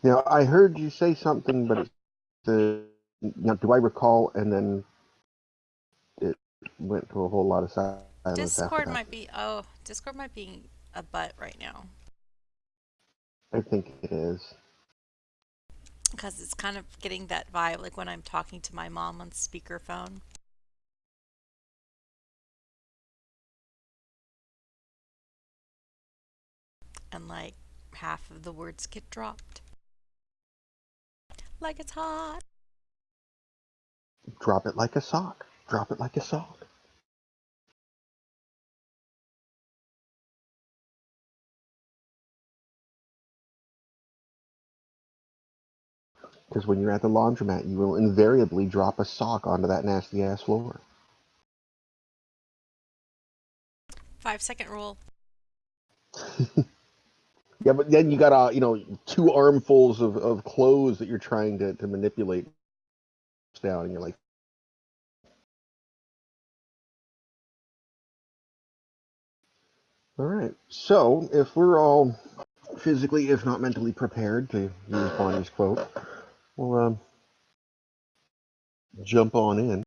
Now, I heard you say something, but now, do I recall? And then it went to a whole lot of silence after Discord that. might be. Oh, Discord might be a butt right now I think it is. because it's kind of getting that vibe like when I'm talking to my mom on speakerphone. And like half of the words get dropped. Like it's hot. Drop it like a sock. Drop it like a sock. Because when you're at the laundromat, you will invariably drop a sock onto that nasty ass floor. 5 second rule. Yeah, but then you got two armfuls of clothes that you're trying to manipulate down, and you're like, all right. So if we're all physically, if not mentally, prepared to use Bonnie's quote, we'll jump on in.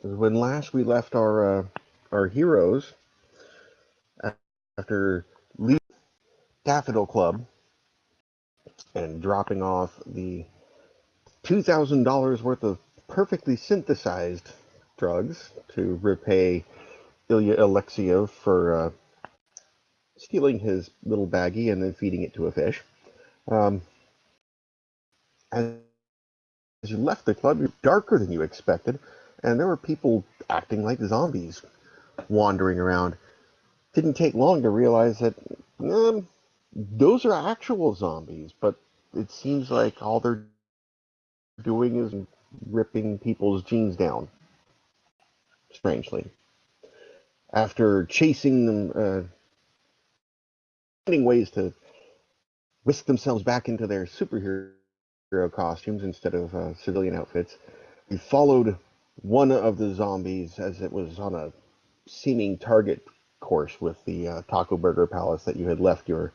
When last we left our heroes after leaving Daffodil Club and dropping off the $2,000 worth of perfectly synthesized drugs to repay Ilya Alexiev for stealing his little baggie and then feeding it to a fish. Um, as you left the club, you're darker than you expected, and there were people acting like zombies wandering around. Didn't take long to realize that those are actual zombies, but it seems like all they're doing is ripping people's jeans down, strangely. After chasing them, finding ways to whisk themselves back into their superhero costumes instead of civilian outfits, you followed one of the zombies as it was on a seeming target course with the Taco Burger Palace that you had left your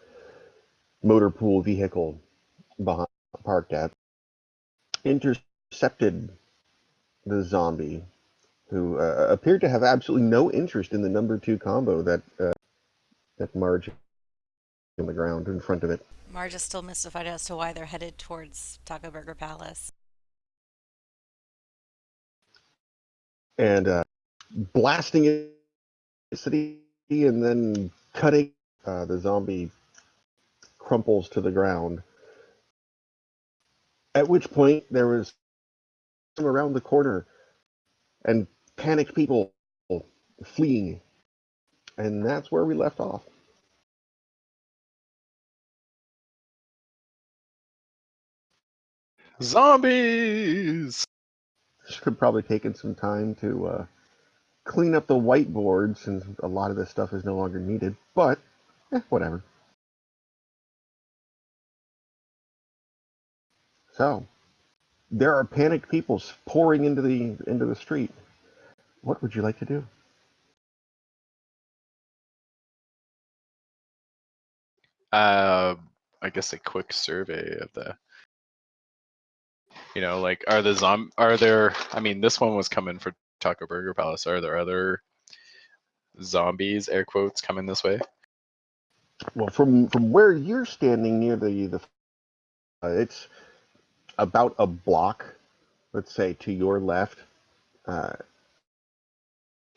motor pool vehicle behind parked at. Intercepted the zombie, who appeared to have absolutely no interest in the number two combo that Marge on the ground in front of it, Marge is still mystified as to why they're headed towards Taco Burger Palace. and blasting it city and then cutting. The zombie crumples to the ground. At which point there was around the corner and panicked people fleeing, and that's where we left off. Zombies! This could probably taken some time to clean up the whiteboard since a lot of this stuff is no longer needed, but whatever. So there are panicked people pouring into the street. What would you like to do? Uh, I guess a quick survey of the, like, are there, I mean, this one was coming for Taco Burger Palace. Are there other zombies, air quotes, coming this way? Well, from where you're standing near the it's about a block, let's say, to your left, uh,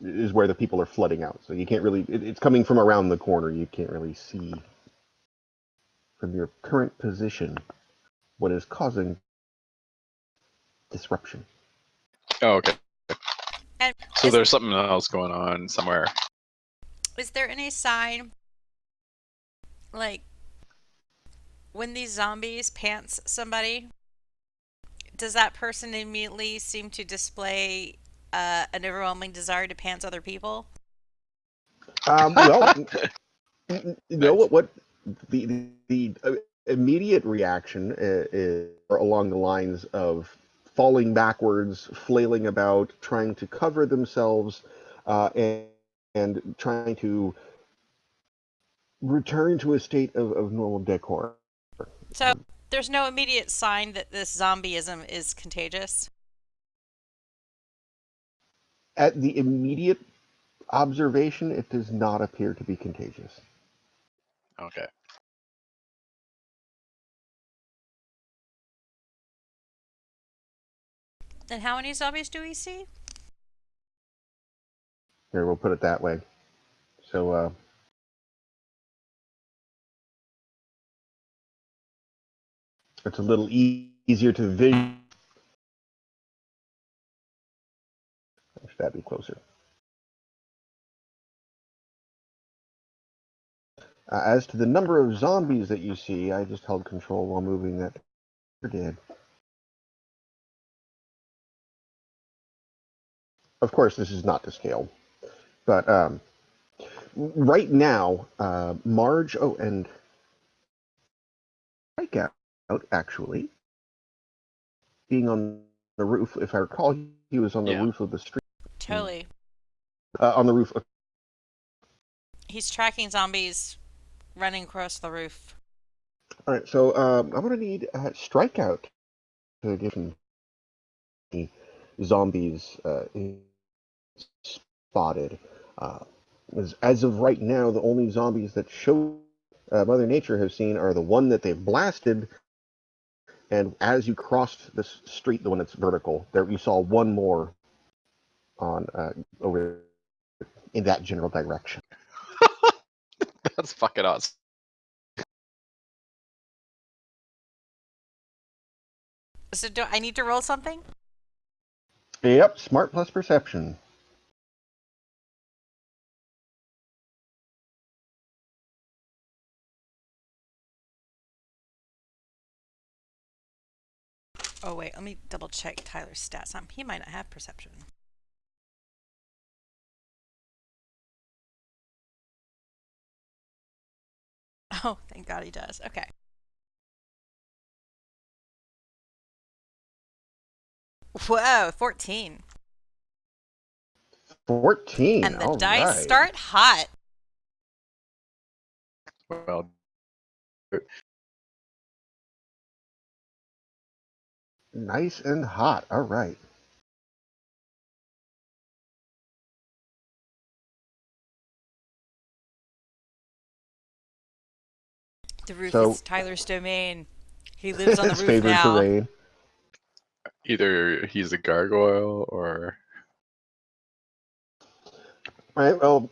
is where the people are flooding out. So you can't really, it's coming from around the corner. You can't really see from your current position what is causing disruption. Oh, okay. And So there's something else going on somewhere. is there any sign like when these zombies pants somebody, does that person immediately seem to display an overwhelming desire to pants other people? Well, you know Nice. what the immediate reaction is along the lines of falling backwards, flailing about, trying to cover themselves, and trying to return to a state of normal decor. So there's no immediate sign that this zombieism is contagious. At the immediate observation, it does not appear to be contagious. Okay. And how many zombies do we see? Here, we'll put it that way. So, it's a little easier to visualize. Should that be closer? As to the number of zombies that you see, I just held control while moving that. Did. Of course, this is not to scale, but right now, Marge. Oh, and Strikeout actually being on the roof. If I recall, he was on the Yeah. roof of the street. Totally. On the roof. He's tracking zombies running across the roof. All right, so I'm gonna need Strikeout to give me zombies spotted. Uh, as of right now, the only zombies that show Mother Nature has seen are the one that they've blasted, and as you crossed this street, the one that's vertical, there you saw one more on over in that general direction. That's fucking awesome. So do I need to roll something? Yep, smart plus perception. Oh wait, let me double check Tyler's stats. He might not have perception. Oh, thank God he does. Okay. Whoa, 14. 14. And the All dice right. start hot. Well, Nice and hot. All right. The roof So is Tyler's domain. He lives on the his roof favorite now. terrain. either he's a gargoyle or All right. Well,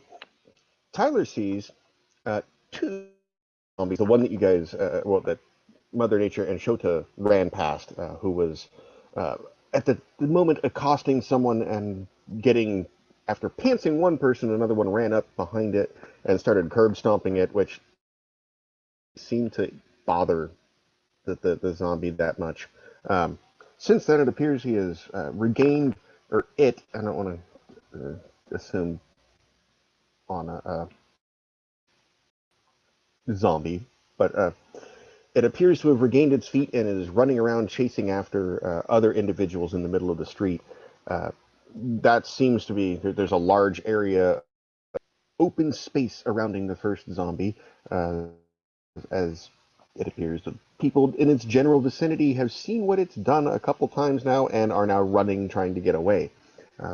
Tyler sees two zombies. The one that you guys, that Mother Nature and Shota ran past, who was uh, at the moment accosting someone and getting, after pantsing one person, another one ran up behind it and started curb stomping it, which seemed to bother the zombie that much. Um, since then, it appears he has regained, or it, I don't want to assume on a zombie, but it appears to have regained its feet and is running around chasing after other individuals in the middle of the street. Uh, that seems to be, there's a large area, open space surrounding the first zombie, as it appears that people in its general vicinity have seen what it's done a couple times now and are now running, trying to get away,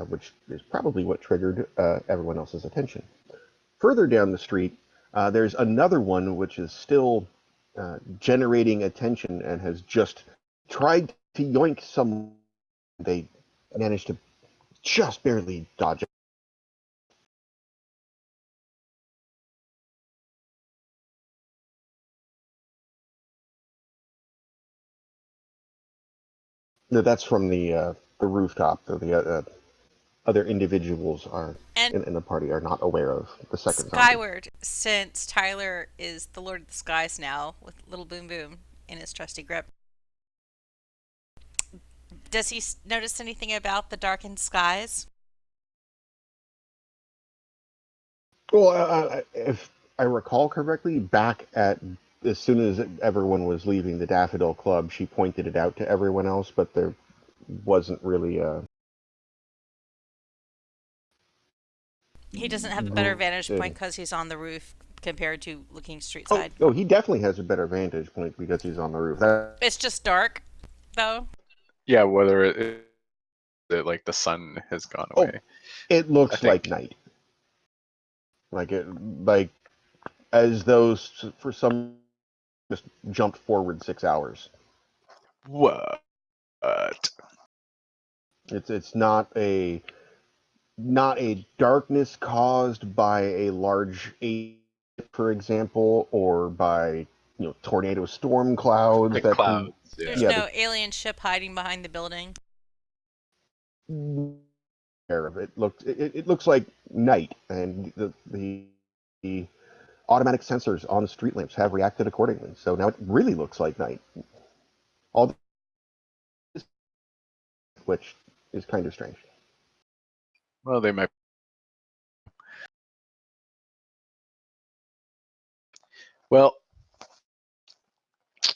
which is probably what triggered everyone else's attention. Further down the street, there's another one which is still generating attention and has just tried to yoink some. They managed to just barely dodge it. No, that's from the rooftop. The other individuals are And in the party are not aware of the second zombie. skyward, since Tyler is the Lord of the Skies now with Little Boom Boom in his trusty grip. Does he notice anything about the darkened skies? Well, if I recall correctly, back at as soon as everyone was leaving the Daffodil Club, she pointed it out to everyone else, but there wasn't really a. He doesn't have a better vantage point Uh, because he's on the roof compared to looking street Oh, side. oh, he definitely has a better vantage point because he's on the roof. It's just dark, though. Yeah, whether it like the sun has gone Oh, away. it I looks like think. night. Like as though for some just jumped forward 6 hours. What? It's not a darkness caused by a large ape, for example, or by tornado storm clouds The that can. clouds. There's Yeah. Yeah, no alien ship hiding behind the building. the air of it looks like night, and the automatic sensors on the street lamps have reacted accordingly. So now it really looks like night. All this, which is kind of strange. Well, they might. Well, a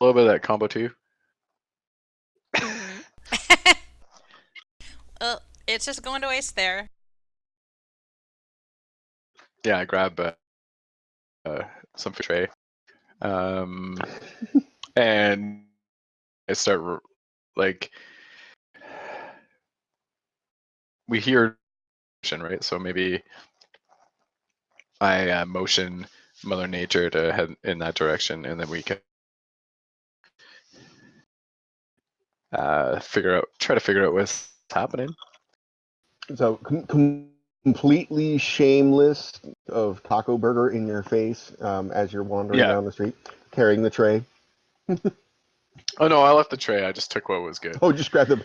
little bit of that combo too. Well, it's just going to waste there. Yeah, I grab some tray, and I start like we hear motion, right? So maybe I motion Mother Nature to head in that direction, and then we can try to figure out what's happening. So completely shameless of taco burger in your face as you're wandering Yeah. down the street, carrying the tray. Oh no, I left the tray. I just took what was good. Oh, just grab the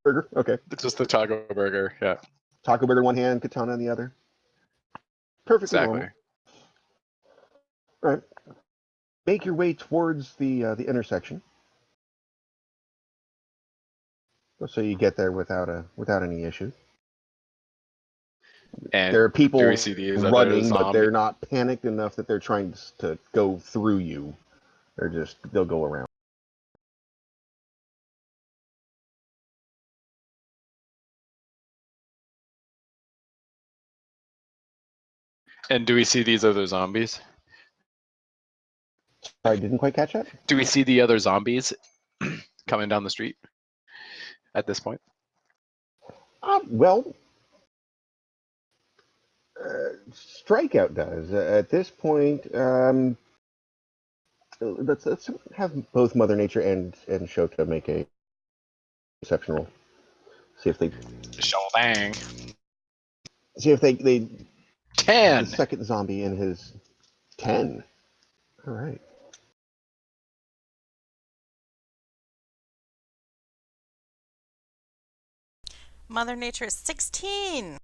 burger. Okay. Just the taco burger. Yeah, Taco burger in one hand, katana in the other. Perfectly exactly. normal. All right. Make your way towards the intersection, so you get there without any issue. And There are do we people see these other running, but zombies? they're not panicked enough that they're trying to go through you. They'll go around. And do we see these other zombies? I didn't quite catch that. Do we see the other zombies coming down the street at this point? Well, Strikeout does. At this point, let's have both Mother Nature and Shota make a perception roll. See if they Show bang. the 10. second zombie in his 10. All right. Mother Nature is 16.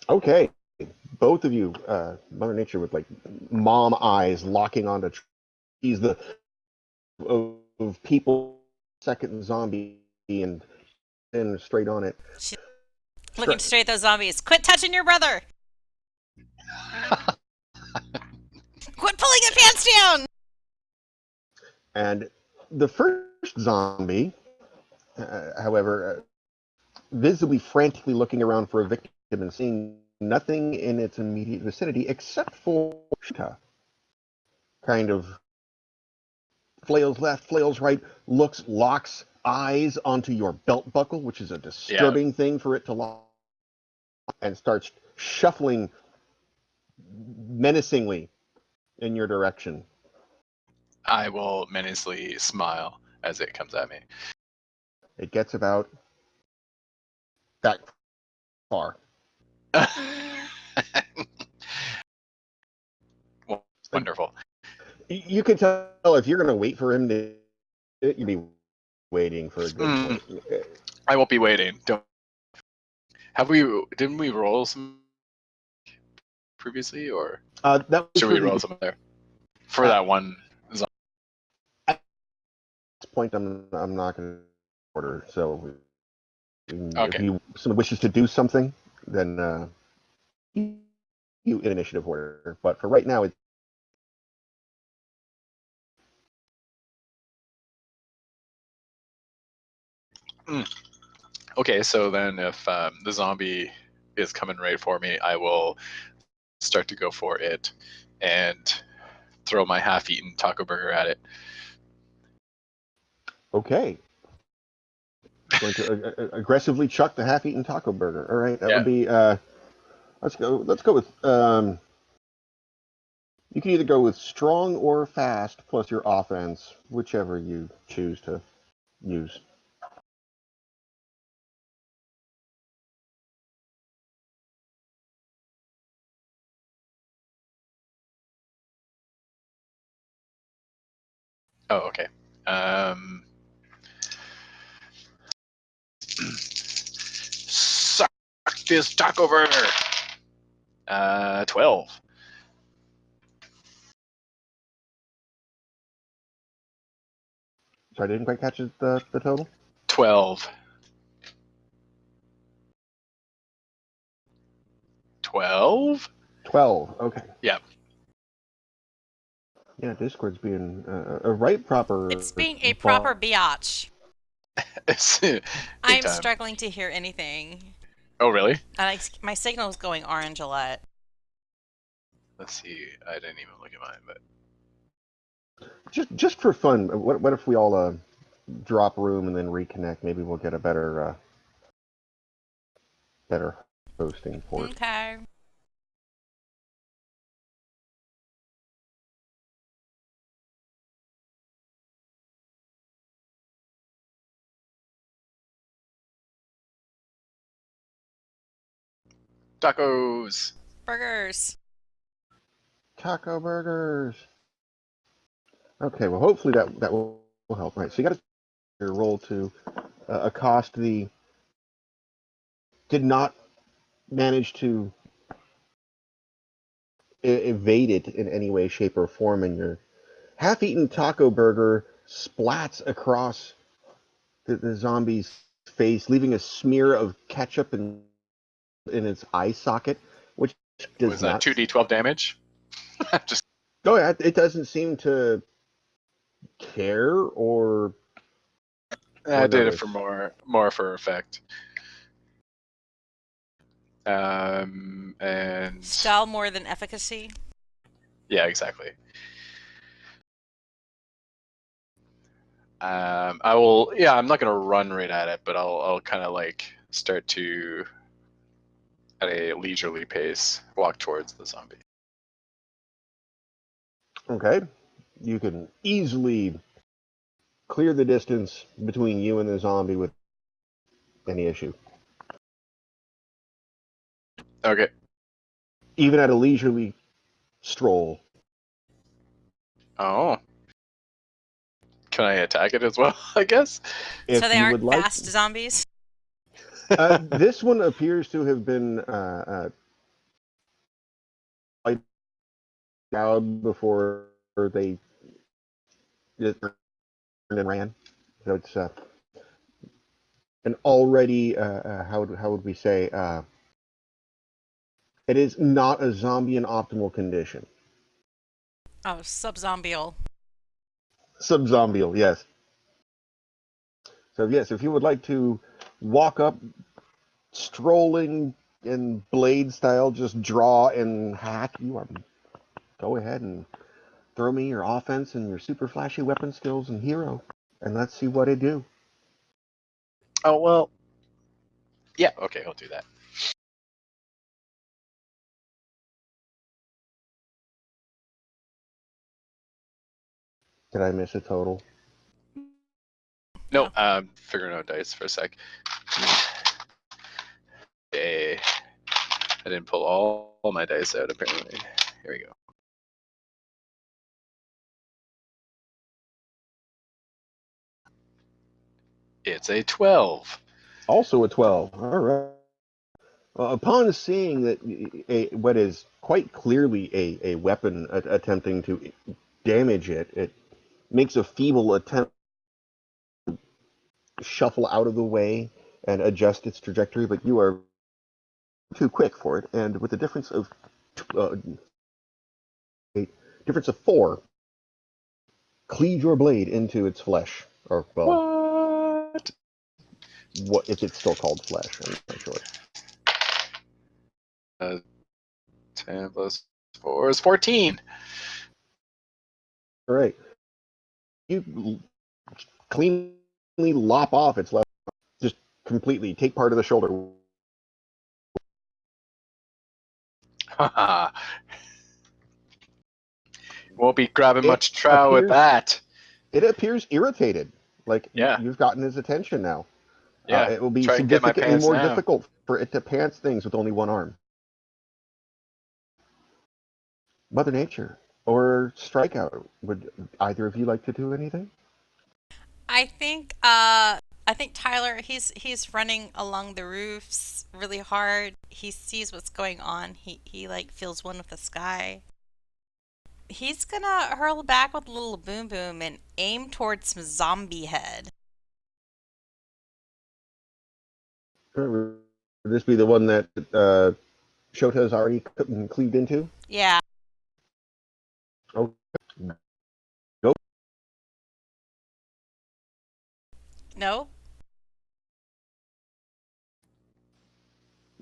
Okay. Both of you, Mother Nature with like mom eyes locking onto trees, the of people, second zombie and straight on it. She's looking straight at those zombies. Quit touching your brother! Quit pulling the pants down! And the first zombie, however, visibly frantically looking around for a victim and seeing nothing in its immediate vicinity except for Shita. Kind of flails left, flails right, locks eyes onto your belt buckle, which is a disturbing thing for it to lock, and starts shuffling menacingly in your direction. I will menacingly smile as it comes at me. It gets about that far. Wonderful. You can tell if you're going to wait for him to, you'd be waiting for a good point. I won't be waiting. Don't. Didn't we roll some previously, or That was should for we roll some there for that one? At this point, I'm not going to order. So if someone wishes to do something, then you in initiative order. But for right now, it's Okay, so then if the zombie is coming right for me, I will start to go for it and throw my half-eaten taco burger at it. Okay. Going to aggressively chuck the half-eaten taco burger. All right, that Yeah. would be. Let's go. Let's go with. You can either go with strong or fast plus your offense, whichever you choose to use. Oh, okay. Suck this taco burger. 12. So I didn't quite catch the total. 12. 12? 12. Okay. Yep. Yeah, Discord's being a right proper It's being a bar. proper biatch. Big I'm time. struggling to hear anything. Oh, really? My signal is going orange a lot. Let's see. I didn't even look at mine, but Just for fun, what if we all drop room and then reconnect? Maybe we'll get a better hosting for it. Okay. tacos. Burgers. Taco burgers. Okay, well, hopefully that will help. Right, so you got to roll to accost the. Did not manage to evade it in any way, shape, or form, and your half-eaten taco burger splats across the zombie's face, leaving a smear of ketchup in its eye socket, which does Was that not. 2d12 damage? Just Oh yeah, it doesn't seem to care or I did it notice. for more for effect. And Style more than efficacy. yeah, exactly. I will. Yeah, I'm not gonna run right at it, but I'll kind of like start to at a leisurely pace walk towards the zombie. Okay, you can easily clear the distance between you and the zombie with any issue, Okay. even at a leisurely stroll. Oh, can I attack it as well? I guess. So If they you aren't would like. fast zombies. This one appears to have been wiped out before they just turned and ran. So it's an already how would we say it is not a zombie in optimal condition. Oh, sub-zombial. Subzombial, yes. So yes, if you would like to walk up, strolling in blade style, just draw and hack, you are go ahead and throw me your offense and your super flashy weapon skills and hero, and let's see what it do. Oh well. Yeah. Okay, I'll do that. Did I miss a total? No, No. figuring out dice for a sec. Okay. I didn't pull all my dice out apparently. Here we go. It's a 12. Also a 12. All right. Upon seeing that what is quite clearly a weapon attempting to damage it, it makes a feeble attempt to shuffle out of the way and adjust its trajectory, but you are too quick for it, and with a uh, difference of 4, cleave your blade into its flesh, or well, What? what if it's still called flesh? I'm not sure. Uh, 10 plus 4 is 14. All right. You cleanly lop off its left, just completely take part of the shoulder. Haha. Won't be grabbing It much trow with that. It appears irritated. Like Yeah. you've gotten his attention now. Yeah. It will be Try and get my significantly pants more now. difficult for it to pants things with only one arm. Mother Nature or Strikeout. Would either of you like to do anything? I think Tyler he's running along the roofs really hard. He sees what's going on. He like feels one with the sky. He's gonna hurl back with a little boom boom and aim towards some zombie head. Would this be the one that Shota's already cleaved into? Yeah. Okay. Go. No?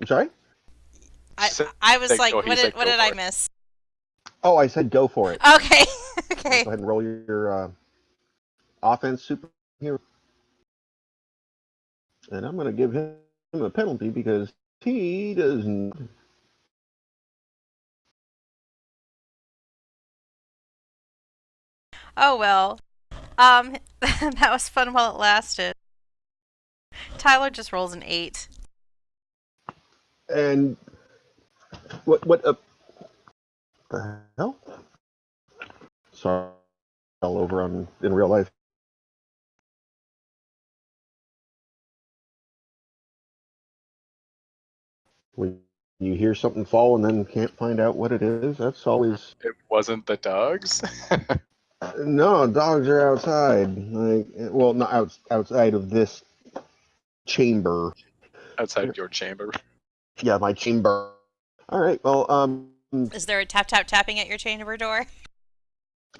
I'm sorry? I I was like, He said what go did for I it. miss? Oh, I said go for it. Okay. Go Okay. ahead and roll your offense superhero. And I'm going to give him a penalty because he doesn't. Oh well. That was fun while it lasted. Tyler just rolls an 8. And what the hell? Sorry, all over on in real life. When you hear something fall and then can't find out what it is, that's always It wasn't the dogs. no. Dogs are outside, like well, not outside of this chamber. Outside your chamber. Yeah, my chamber. All right. Well, Is there a tap tap tapping at your chamber door?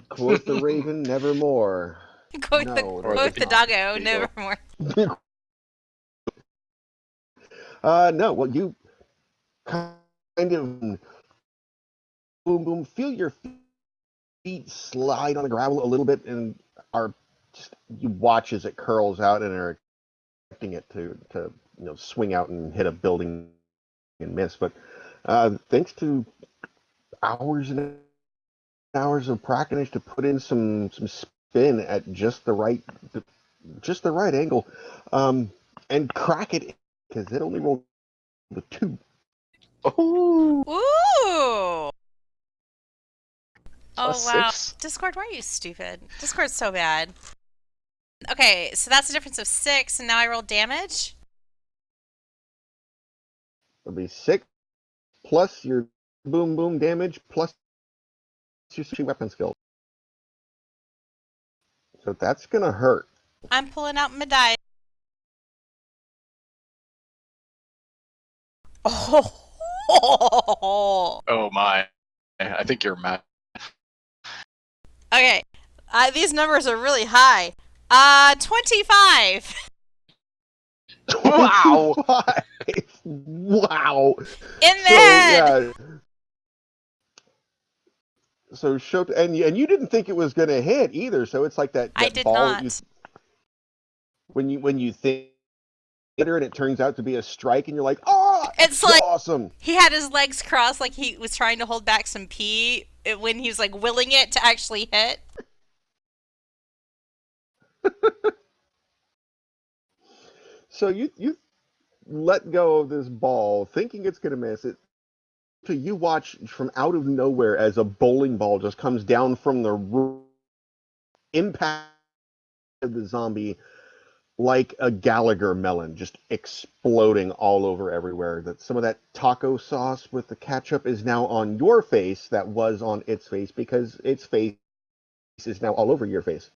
quote the raven, nevermore. Quote the No, Or the quote the there's doggo, beagle. nevermore. not. No. Well, you kind of boom, boom. Feel your feet slide on the gravel a little bit, and are just, you watch as it curls out and are expecting it to swing out and hit a building and miss. But thanks to hours and hours of practice to put in some spin at just the right angle, and crack it because it only rolled the 2. Oh, Ooh. Oh plus wow. 6. Discord, why are you stupid? Discord's so bad. Okay, so that's a difference of 6, and now I roll damage. It'll be 6 plus your boom boom damage plus your weapon skill. So that's gonna hurt. I'm pulling out my die. Oh. Oh my. I think you're mad. Okay. These numbers are really high. 25 Wow. 25. Wow. in the So head. yeah. So and you didn't think it was gonna hit either. So it's like that I did ball not. that when you think and it turns out to be a strike, and you're like, oh, It's like awesome. he had his legs crossed like he was trying to hold back some pee when he was like willing it to actually hit. So you let go of this ball, thinking it's gonna miss it. So you watch from out of nowhere as a bowling ball just comes down from the roof, impact of the zombie like a Gallagher melon, just exploding all over everywhere. That some of that taco sauce with the ketchup is now on your face that was on its face because its face is now all over your face.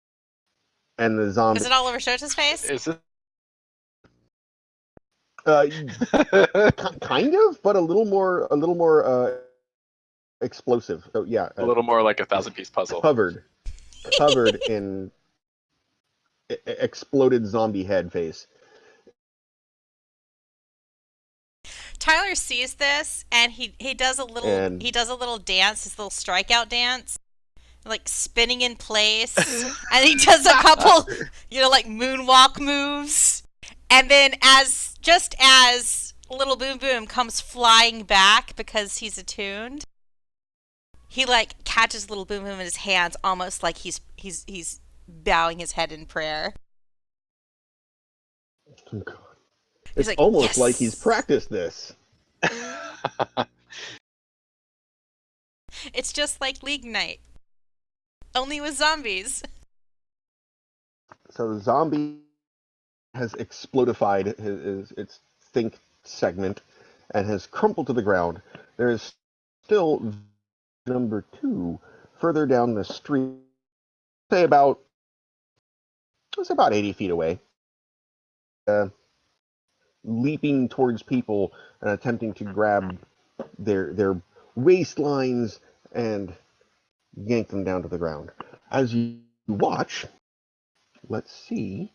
And the Is zombie, it all over Shota's face? Is it? uh, kind of, but a little more explosive. So yeah, A little more like a 1,000-piece puzzle. covered in exploded zombie head face. Tyler sees this and he does a And little dance, his little strikeout dance, like spinning in place, and he does a couple, like moonwalk moves, and then as little Boom Boom comes flying back because he's attuned, he like catches little Boom Boom in his hands, almost like he's bowing his head in prayer. He's it's like, almost like he's yes. practiced this. It's just like League Night, only with zombies. So the zombie has explodified its think segment and has crumpled to the ground. There is still number 2 further down the street, say it's about 80 feet away, uh, leaping towards people and attempting to grab their waistlines and yank them down to the ground. As you watch, let's see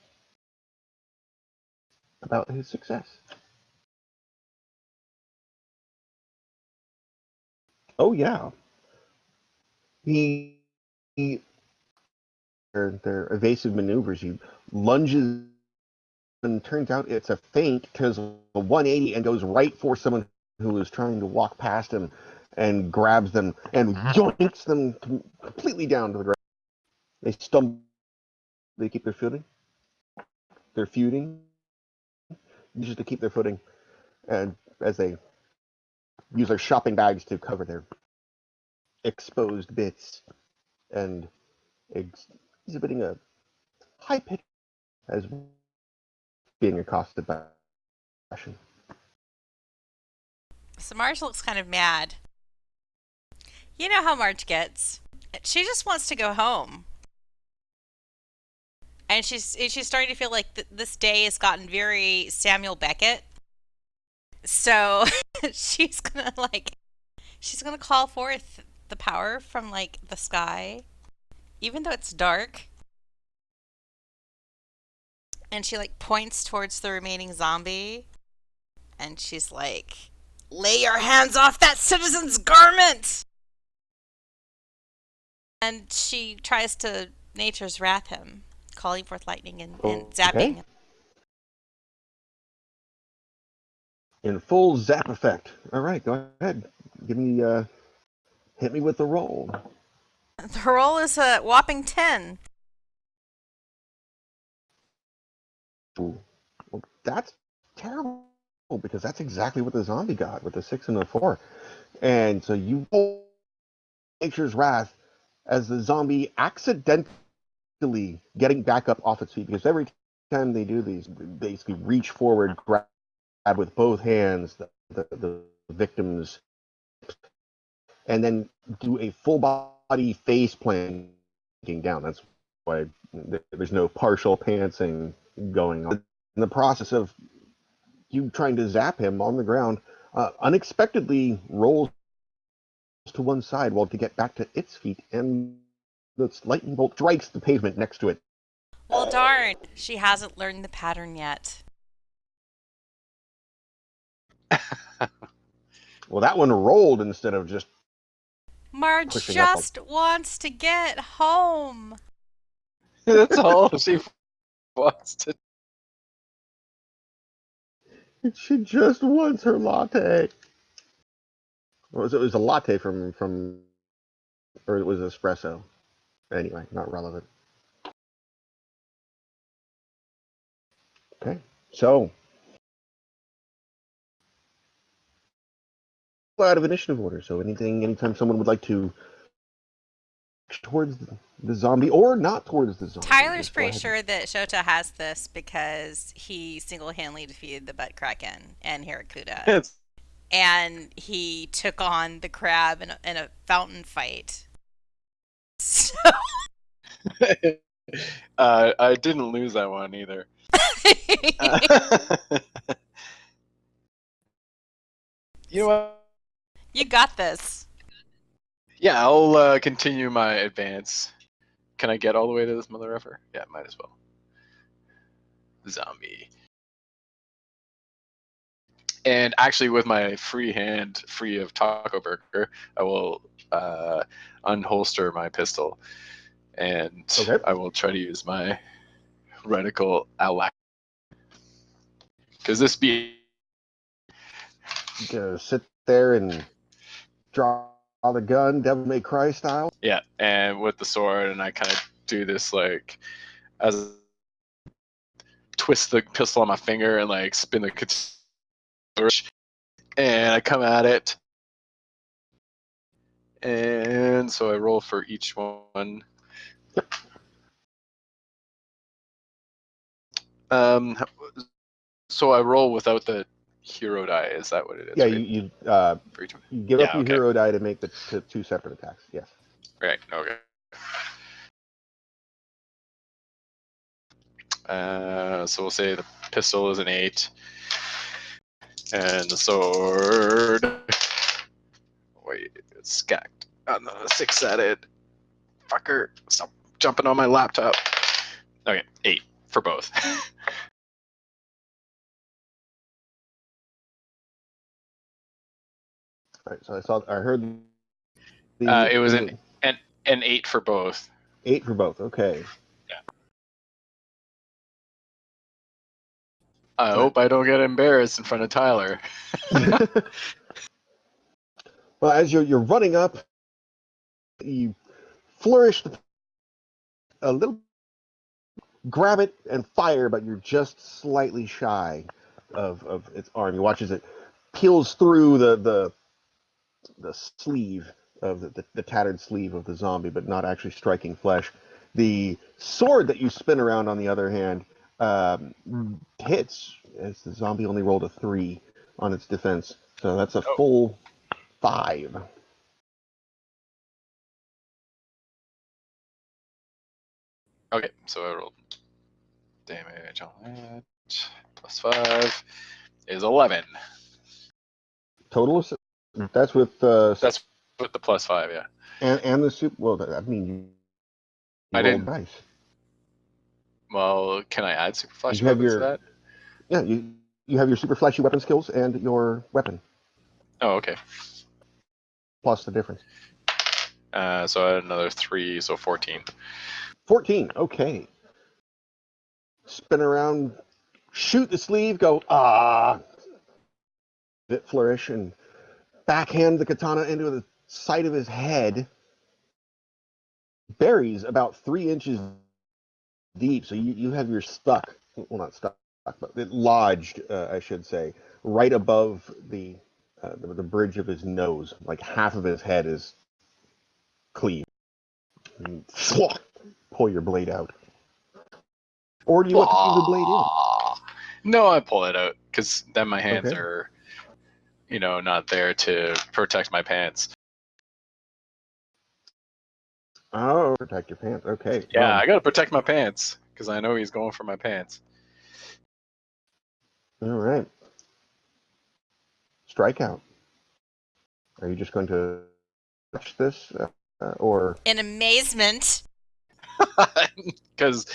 about his success. Oh yeah, he their evasive maneuvers. He lunges and turns out it's a feint, does a 180 and goes right for someone who is trying to walk past him and grabs them and yoinks them completely down to the ground. They stumble. They keep their footing. They're feuding, just to keep their footing, and as they use their shopping bags to cover their exposed bits and exhibiting a high pitch as being accosted by fashion. So Marge looks kind of mad. You know how Marge gets. She just wants to go home. And she's starting to feel like this day has gotten very Samuel Beckett. So she's gonna call forth the power from like the sky, even though it's dark. And she like points towards the remaining zombie, and she's like, "Lay your hands off that citizen's garment!" And she tries to nature's wrath him, calling forth lightning and Okay. zapping. In full zap effect. All right, go ahead. Give me, hit me with the roll. The roll is a whopping 10. Ooh. Well, that's terrible because that's exactly what the zombie got with the 6 and the 4. And so you roll nature's wrath as the zombie accidentally getting back up off its feet, because every time they do these, they basically reach forward, grab with both hands the victim's, and then do a full body face planting down. That's why there's no partial pantsing going on. In the process of you trying to zap him on the ground, unexpectedly rolls to one side while to get back to its feet, and the lightning bolt strikes the pavement next to it. Well, darn, she hasn't learned the pattern yet. Well, that one rolled instead of just Marge pushing up. just wants to get home. That's all she wants to. She just wants her latte. Well, it was a latte or it was espresso. Anyway, not relevant. Okay, so out of initiative order. So anytime someone would like to towards the zombie or not towards the zombie, Tyler's just go pretty ahead. sure that Shota has this because he single-handedly defeated the Butt Kraken and Harakuda. It's, And he took on the crab in a fountain fight. So I didn't lose that one either. You know what? you got this. Yeah, I'll continue my advance. Can I get all the way to this mother effer? Yeah, might as well. Zombie. And actually, with my free hand, free of Taco Burger, I will unholster my pistol, and Okay. I will try to use my reticle alac. Because this be Gonna sit there and draw the gun, Devil May Cry style. yeah, and with the sword, and I kind of do this like as twist the pistol on my finger and like spin the and I come at it, and so I roll for each one. Um, so I roll without the hero die. Is that what it is? Yeah, Right? For each one. you give up Yeah. your Okay. hero die to make the two separate attacks. Yes. Right. Okay. So we'll say the pistol is an 8, and the sword. Wait, it's stacked. On the 6 at it. Fucker, stop jumping on my laptop. Okay, 8 for both. All right. So I heard the It was an 8 for both. 8 for both. Okay. Yeah. I All hope I don't get embarrassed in front of Tyler. right. Well, as you're running up, you flourish a little, grab it and fire, but you're just slightly shy of its arm. You watch as it peels through the sleeve of the tattered sleeve of the zombie, but not actually striking flesh. The sword that you spin around, on the other hand, hits, as the zombie only rolled a 3 on its defense. So that's a Oh, full 5. okay. So I rolled damage on that. Plus 5 is 11. Total, that's with That's with the plus 5, yeah. and the soup. Well, I mean, you I rolled didn't. dice. Well, can I add super flashy You have weapons to your that? yeah, you have your super flashy weapon skills and your weapon Oh, okay. plus the difference. So I had another 3, so 14. 14. Okay. Spin around, shoot the sleeve, go bit flourish, and backhand the katana into the side of his head. Buries about 3 inches deep, so you have your stuck. Well, not stuck, but it lodged, I should say, right above the bridge of his nose. Like half of his head is cleaved. And pull your blade out. Or do you want to leave the blade in? No, I pull it out because then my hands Okay. are, not there to protect my pants. Oh, protect your pants. Okay. Yeah, I gotta protect my pants because I know he's going for my pants. All right. Strikeout. Are you just going to watch this, or In amazement. Because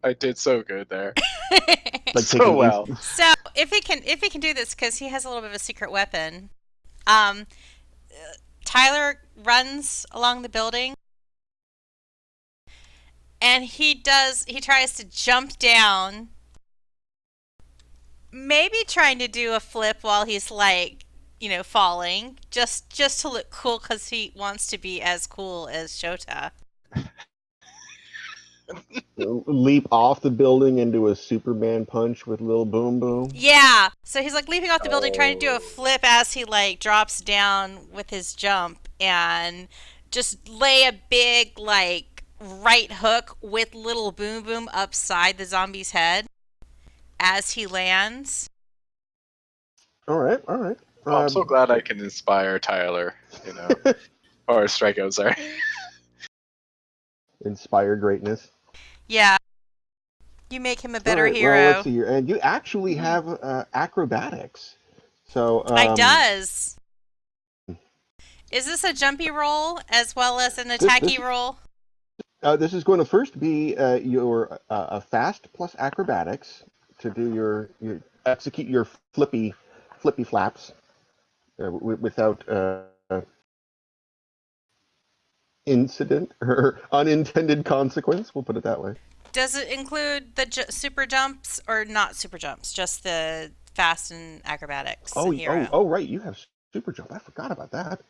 I did so good there. like take So an well. So if he can do this, because he has a little bit of a secret weapon, um, Tyler runs along the building, and he tries to jump down, maybe trying to do a flip while he's like, falling, just to look cool, because he wants to be as cool as Shota. leap off the building into a Superman punch with little boom boom? Yeah, so he's like leaping off the building, trying to do a Oh. flip as he like drops down with his jump, and just lay a big like right hook with little boom boom upside the zombie's head as he lands. All right, all right. Oh, I'm so glad I can inspire Tyler, or strikeout, sorry. Inspire greatness. Yeah, you make him a All better right. Well, let's hero. see here, and you actually have acrobatics. So I does. Is this a jumpy roll as well as an attacky roll? this is going to first be your a fast plus acrobatics to do your execute your flippy flippy flaps without incident or unintended consequence. We'll put it that way. Does it include the super jumps or not super jumps? Just the fast and acrobatics and hero. Right. You have super jump. I forgot about that.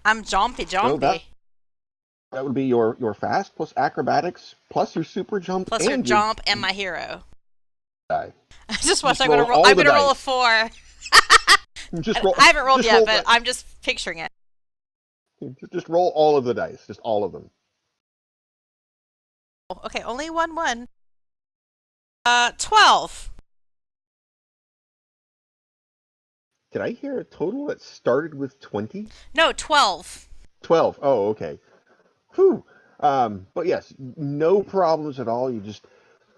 I'm jumpy So jumpy. that would be your fast plus acrobatics plus your super jump Plus your and your jump and my hero. die. I just watched. Just I'm gonna roll roll. all I'm the gonna roll a dice. 4. Just roll. I haven't rolled Just yet, roll but that. I'm just picturing it. Just roll all of the dice. Just all of them. Okay, only one. 12. Did I hear a total that started with 20? No, 12. 12. Oh, okay. Whew. But yes, no problems at all. You just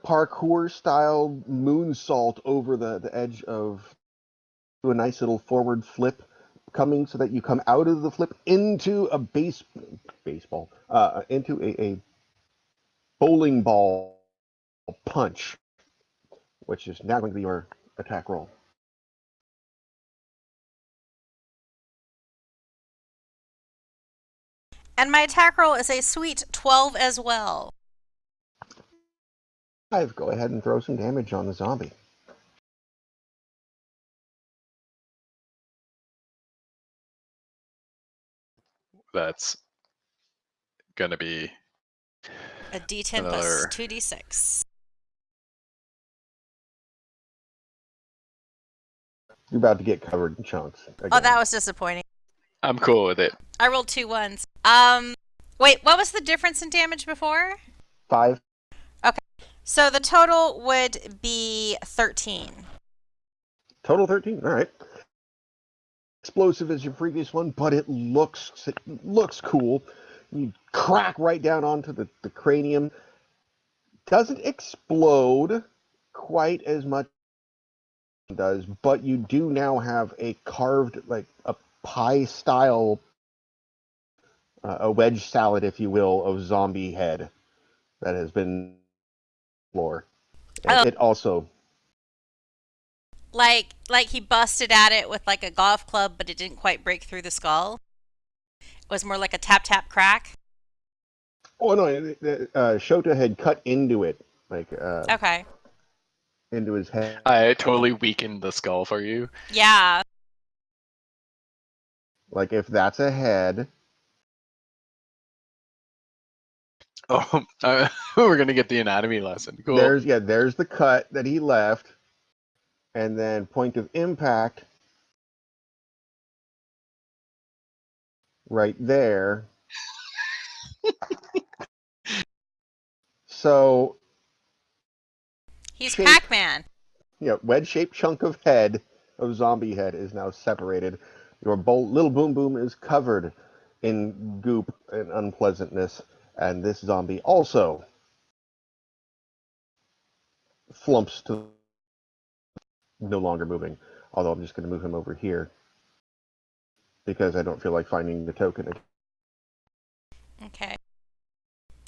parkour style moonsault over the edge of do a nice little forward flip coming so that you come out of the flip into a baseball into a bowling ball punch, which is now going to be your attack roll. And my attack roll is a sweet 12 as well. 5. Go ahead and throw some damage on the zombie. That's gonna be A D10 plus another. 2d6. You're about to get covered in chunks again. Oh, that was disappointing. I'm cool with it. I rolled 2 ones. Wait, what was the difference in damage before? 5. Okay, so the total would be 13. Total 13. All right. Explosive as your previous one, but it looks cool. You crack right down onto the cranium. Doesn't explode quite as much as it does, but you do now have a carved, like a pie style, a wedge salad, if you will, of zombie head that has been on the floor. And Oh, it also, like he busted at it with like a golf club, but it didn't quite break through the skull. It was more like a tap tap crack. oh no, Shota had cut into it, like Okay. into his head. I totally weakened the skull for you. Yeah. Like if that's a head, Oh, we're gonna get the anatomy lesson. Cool. there's the cut that he left, and then point of impact right there. So He's shape, Pac-Man. wedge-shaped chunk of head of zombie head is now separated. Your little boom boom is covered in goop and unpleasantness, and this zombie also flumps to no longer moving. Although I'm just going to move him over here because I don't feel like finding the token. Okay.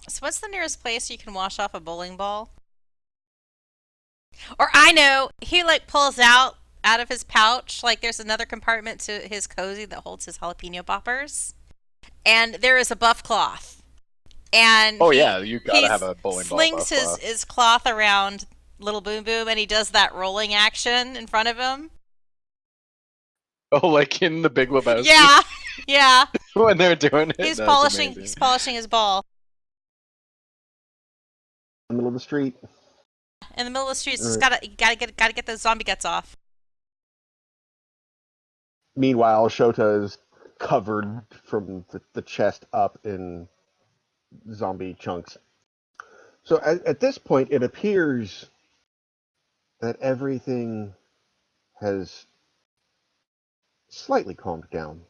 So what's the nearest place you can wash off a bowling ball? Or I know, he like pulls out of his pouch, like there's another compartment to his cozy that holds his jalapeno poppers. And there is a buff cloth. And Oh he yeah, you gotta have he's a bowling ball slings buff his, cloth. his cloth around little boom boom and he does that rolling action in front of him. Oh, like in the Big Lebowski Yeah. Yeah. when they're doing it. He's That's polishing amazing. he's polishing his ball. In the middle of the street. In the middle of the street, just Right. gotta get those zombie guts off. Meanwhile, Shota is covered from the chest up in zombie chunks. So at this point, it appears that everything has slightly calmed down.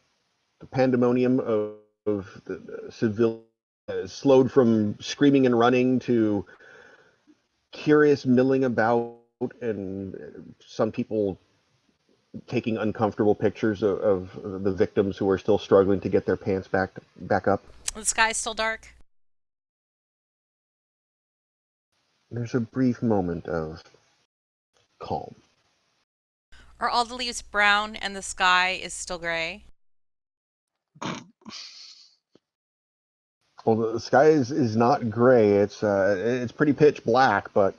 The pandemonium of the civilians has slowed from screaming and running to curious milling about, and some people taking uncomfortable pictures of the victims who are still struggling to get their pants back up. The sky's still dark. There's a brief moment of calm. Are all the leaves brown and the sky is still gray? Well, the sky is not gray. It's pretty pitch black, but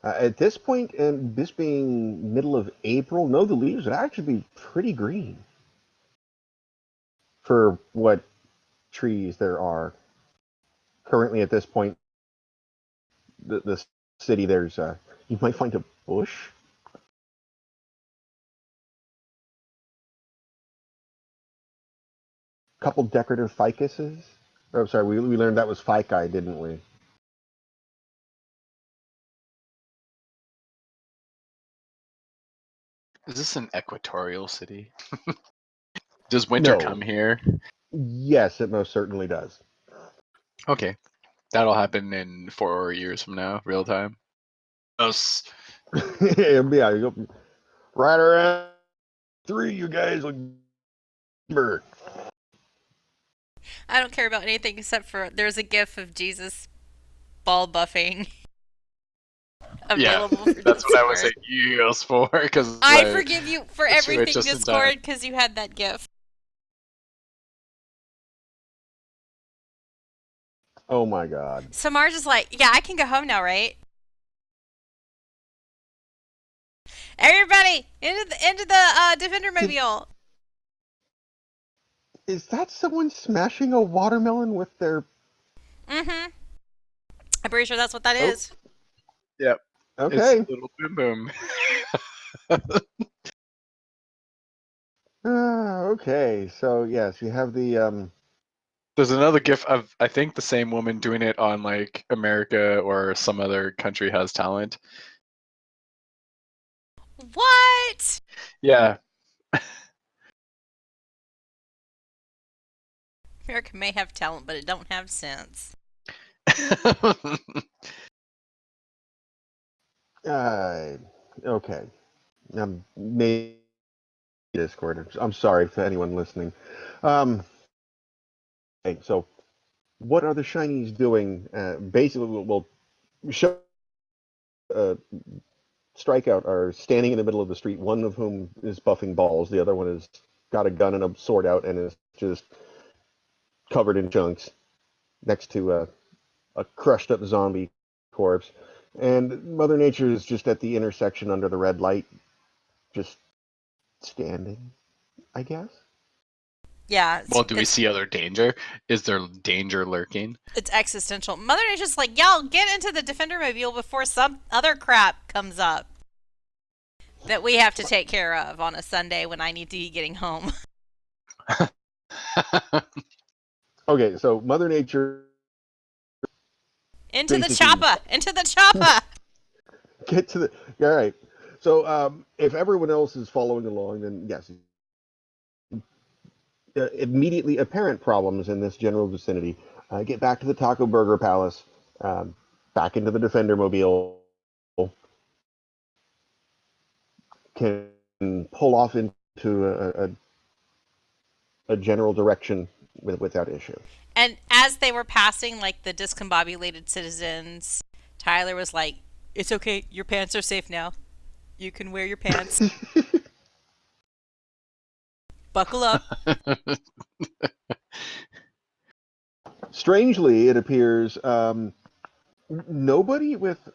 at this point, and this being middle of April, no, the leaves would actually be pretty green for what trees there are currently at this point. The city, there's you might find a bush, a couple decorative ficuses. Oh, sorry, we learned that was ficus, didn't we? Is this an equatorial city? Does winter come No. here? Yes, it most certainly does. Okay, that'll happen in 4 years from now, real time. Us. Yeah, you go right around 3. You guys look. I don't care about anything except for there's a gif of Jesus ball buffing Yeah, available for that's what I was saying Discord. yes for, because I I forgive you for switched everything just in time. Discord because you had that gif. Oh my god. So Marge is like, yeah, I can go home now, right? Everybody into the Defender Did, Mobile. is that someone smashing a watermelon with their. Mm-hmm. I'm pretty sure that's what that Oh, is. Yep, it's okay. little boom boom. Okay, so yes, you have the There's another GIF of I think the same woman doing it on like America or some other country has talent. What? Yeah. America may have talent, but it don't have sense. uh okay. Maybe Discord. I'm sorry to anyone listening. Um okay, so what are the shinies doing? Basically we'll show uh Strikeout are standing in the middle of the street, one of whom is buffing balls, the other one has got a gun and a sword out and is just covered in chunks next to a crushed up zombie corpse. And Mother Nature is just at the intersection under the red light, just standing, I guess. Yeah, Well, do we it's see other danger? Is there danger lurking? it's existential. Mother Nature's like, y'all get into the Defender Mobile before some other crap comes up that we have to take care of on a Sunday when I need to be getting home. Okay, so Mother Nature Into the basically chopper! Into the chopper! get to the. All right. So if everyone else is following along, then yes, immediately apparent problems in this general vicinity. Get back to the Taco Burger Palace, um, back into the Defender Mobile, can pull off into a general direction without issue. And as they were passing, like, the discombobulated citizens, Tyler was like, it's okay, your pants are safe now. You can wear your pants. Buckle up. Strangely, it appears nobody with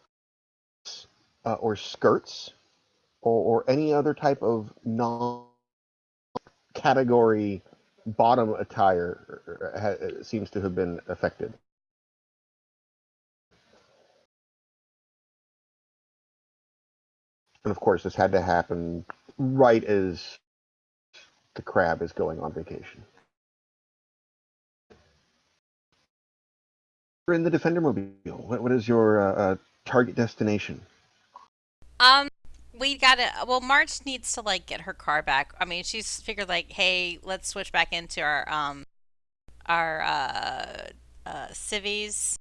or skirts or any other type of non-category bottom attire seems to have been affected. And of course, this had to happen right as the crab is going on vacation. You're in the Defender Mobile. What is your target destination? Um, we gotta. Well, March needs to like get her car back. I mean, she's figured like, hey, let's switch back into our civies.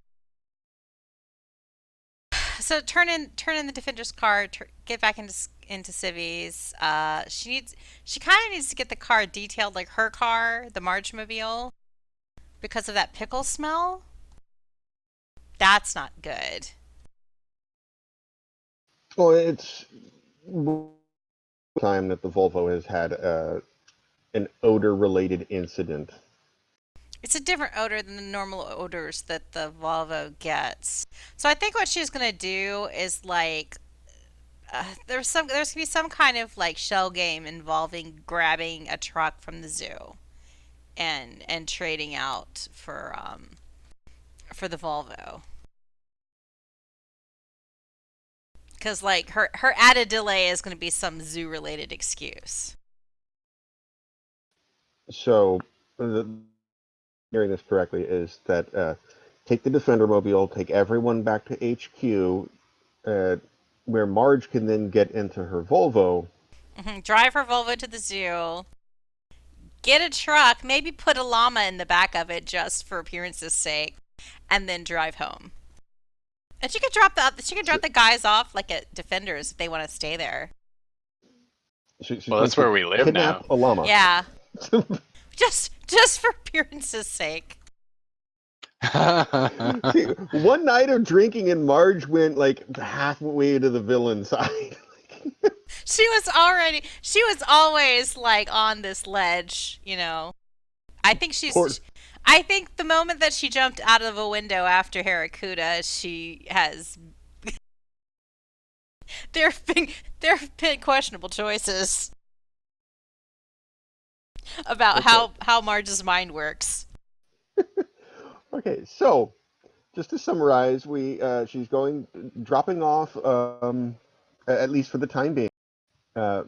So turn in the defender's car. Get back into civies. She kind of needs to get the car detailed like her car, the Marge Mobile, because of that pickle smell. That's not good. Well, it's time that the Volvo has had an odor-related incident. It's a different odor than the normal odors that the Volvo gets. So I think what she's gonna do is like there's gonna be some kind of like shell game involving grabbing a truck from the zoo and trading out for the Volvo. Because like her added delay is gonna be some zoo related excuse. So, hearing this correctly, is that take the Defender Mobile, take everyone back to HQ, where Marge can then get into her Volvo. Drive her Volvo to the zoo. Get a truck, maybe put a llama in the back of it just for appearance's sake, and then drive home. And she could drop the guys off like at Defenders if they want to stay there. She's Well, going that's to where we live kidnap now. a llama. Yeah, just for appearance's sake. See, one night of drinking and Marge went like halfway to the villain side. She was always like on this ledge, you know. I think Poor, I think the moment that she jumped out of a window after Harakuda, she has there have been questionable choices about okay. how Marge's mind works. Okay, so just to summarize, she's dropping off, at least for the time being, uh,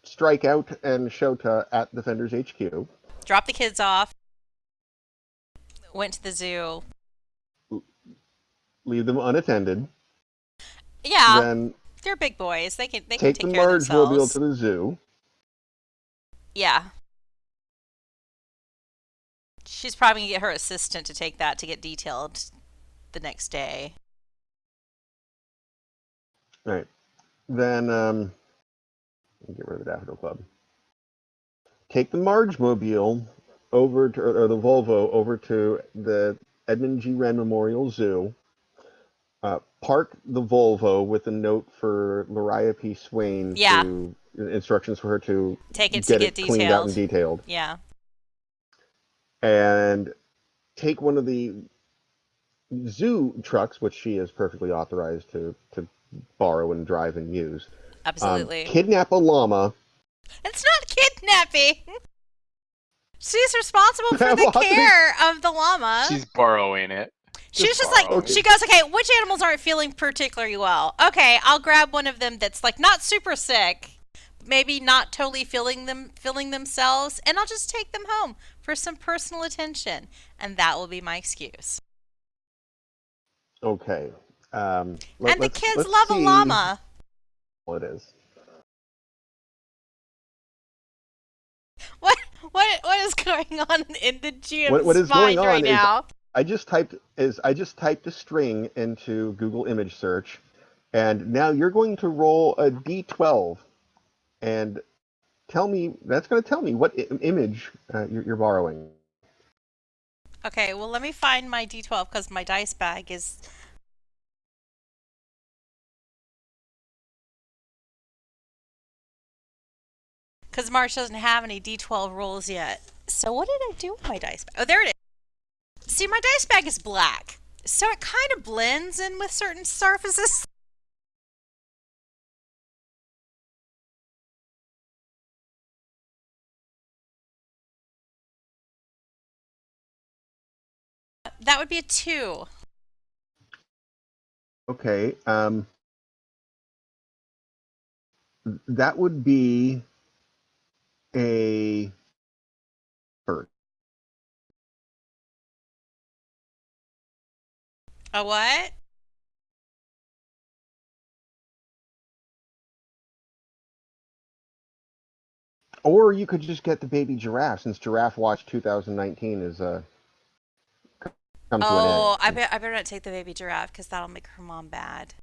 Strikeout and Shota at Defenders HQ. Dropped the kids off, went to the zoo. Leave them unattended. Yeah, Then they're big boys. They can take the take care of Marge Mobile themselves. to the zoo. Yeah. She's probably gonna get her assistant to take that to get detailed the next day. Right. Then get rid of the Daffodil Club. Take the Marge Mobile over to, or the Volvo over to the Edmund G. Wren Memorial Zoo. Park the Volvo with a note for Mariah P. Swain Yeah, to instructions for her to take it to get get it cleaned out and detailed. detailed. Yeah. And take one of the zoo trucks, which she is perfectly authorized to borrow and drive and use. Absolutely. Kidnap a llama. It's not kidnapping. She's responsible for the Well, care of the llama. She's borrowing it. She's just borrowing. like, she goes, okay, which animals aren't feeling particularly well? Okay, I'll grab one of them that's like not super sick, maybe not totally feeling themselves, and I'll just take them home for some personal attention, and that will be my excuse. Okay. And the kids let's love a see llama. what it is. What is going on in the GM's What is mind going on right is now? I just typed a string into Google image search, and now you're going to roll a d12 and that's going to tell me what image you're borrowing. Okay, well let me find my D12 because my dice bag is. Because March doesn't have any D12 rolls yet. So what did I do with my dice bag? Oh, there it is. See, my dice bag is black, so it kind of blends in with certain surfaces. That would be a 2. Okay. That would be a bird. A what? Or you could just get the baby giraffe, since Giraffe Watch 2019 is come to an Oh, end. I better not take the baby giraffe because that'll make her mom bad.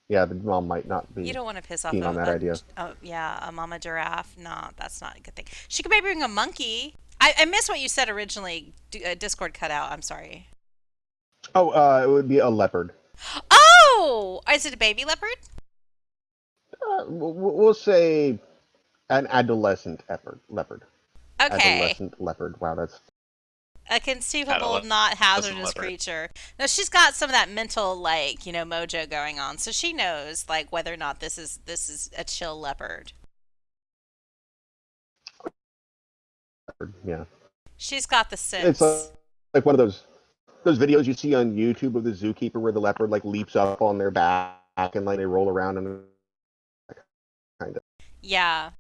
Yeah, the mom might not You be don't want to piss off keen on that idea. a mama giraffe. No, that's not a good thing. She could maybe bring a monkey. I missed what you said originally. Discord cut out. I'm sorry. Oh, it would be a leopard. Oh, is it a baby leopard? We'll say an adolescent leopard. Okay. Adolescent leopard. Wow, that's A conceivable, Adolescent not hazardous leopard. creature. Now she's got some of that mental, like, mojo going on, so she knows, like, whether or not this is a chill leopard. leopard. Yeah, She's got the it's sense. like one of those videos you see on YouTube of the zookeeper where the leopard like leaps up on their back and like they roll around and kind of. Yeah,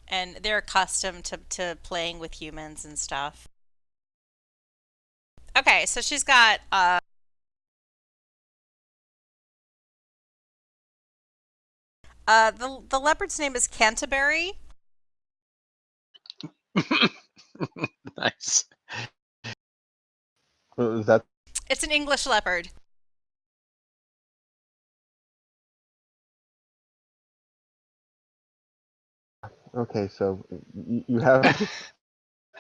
and they're accustomed to playing with humans and stuff. Okay, so she's got the leopard's name is Canterbury. Nice. Is that It's an English leopard. okay? So you have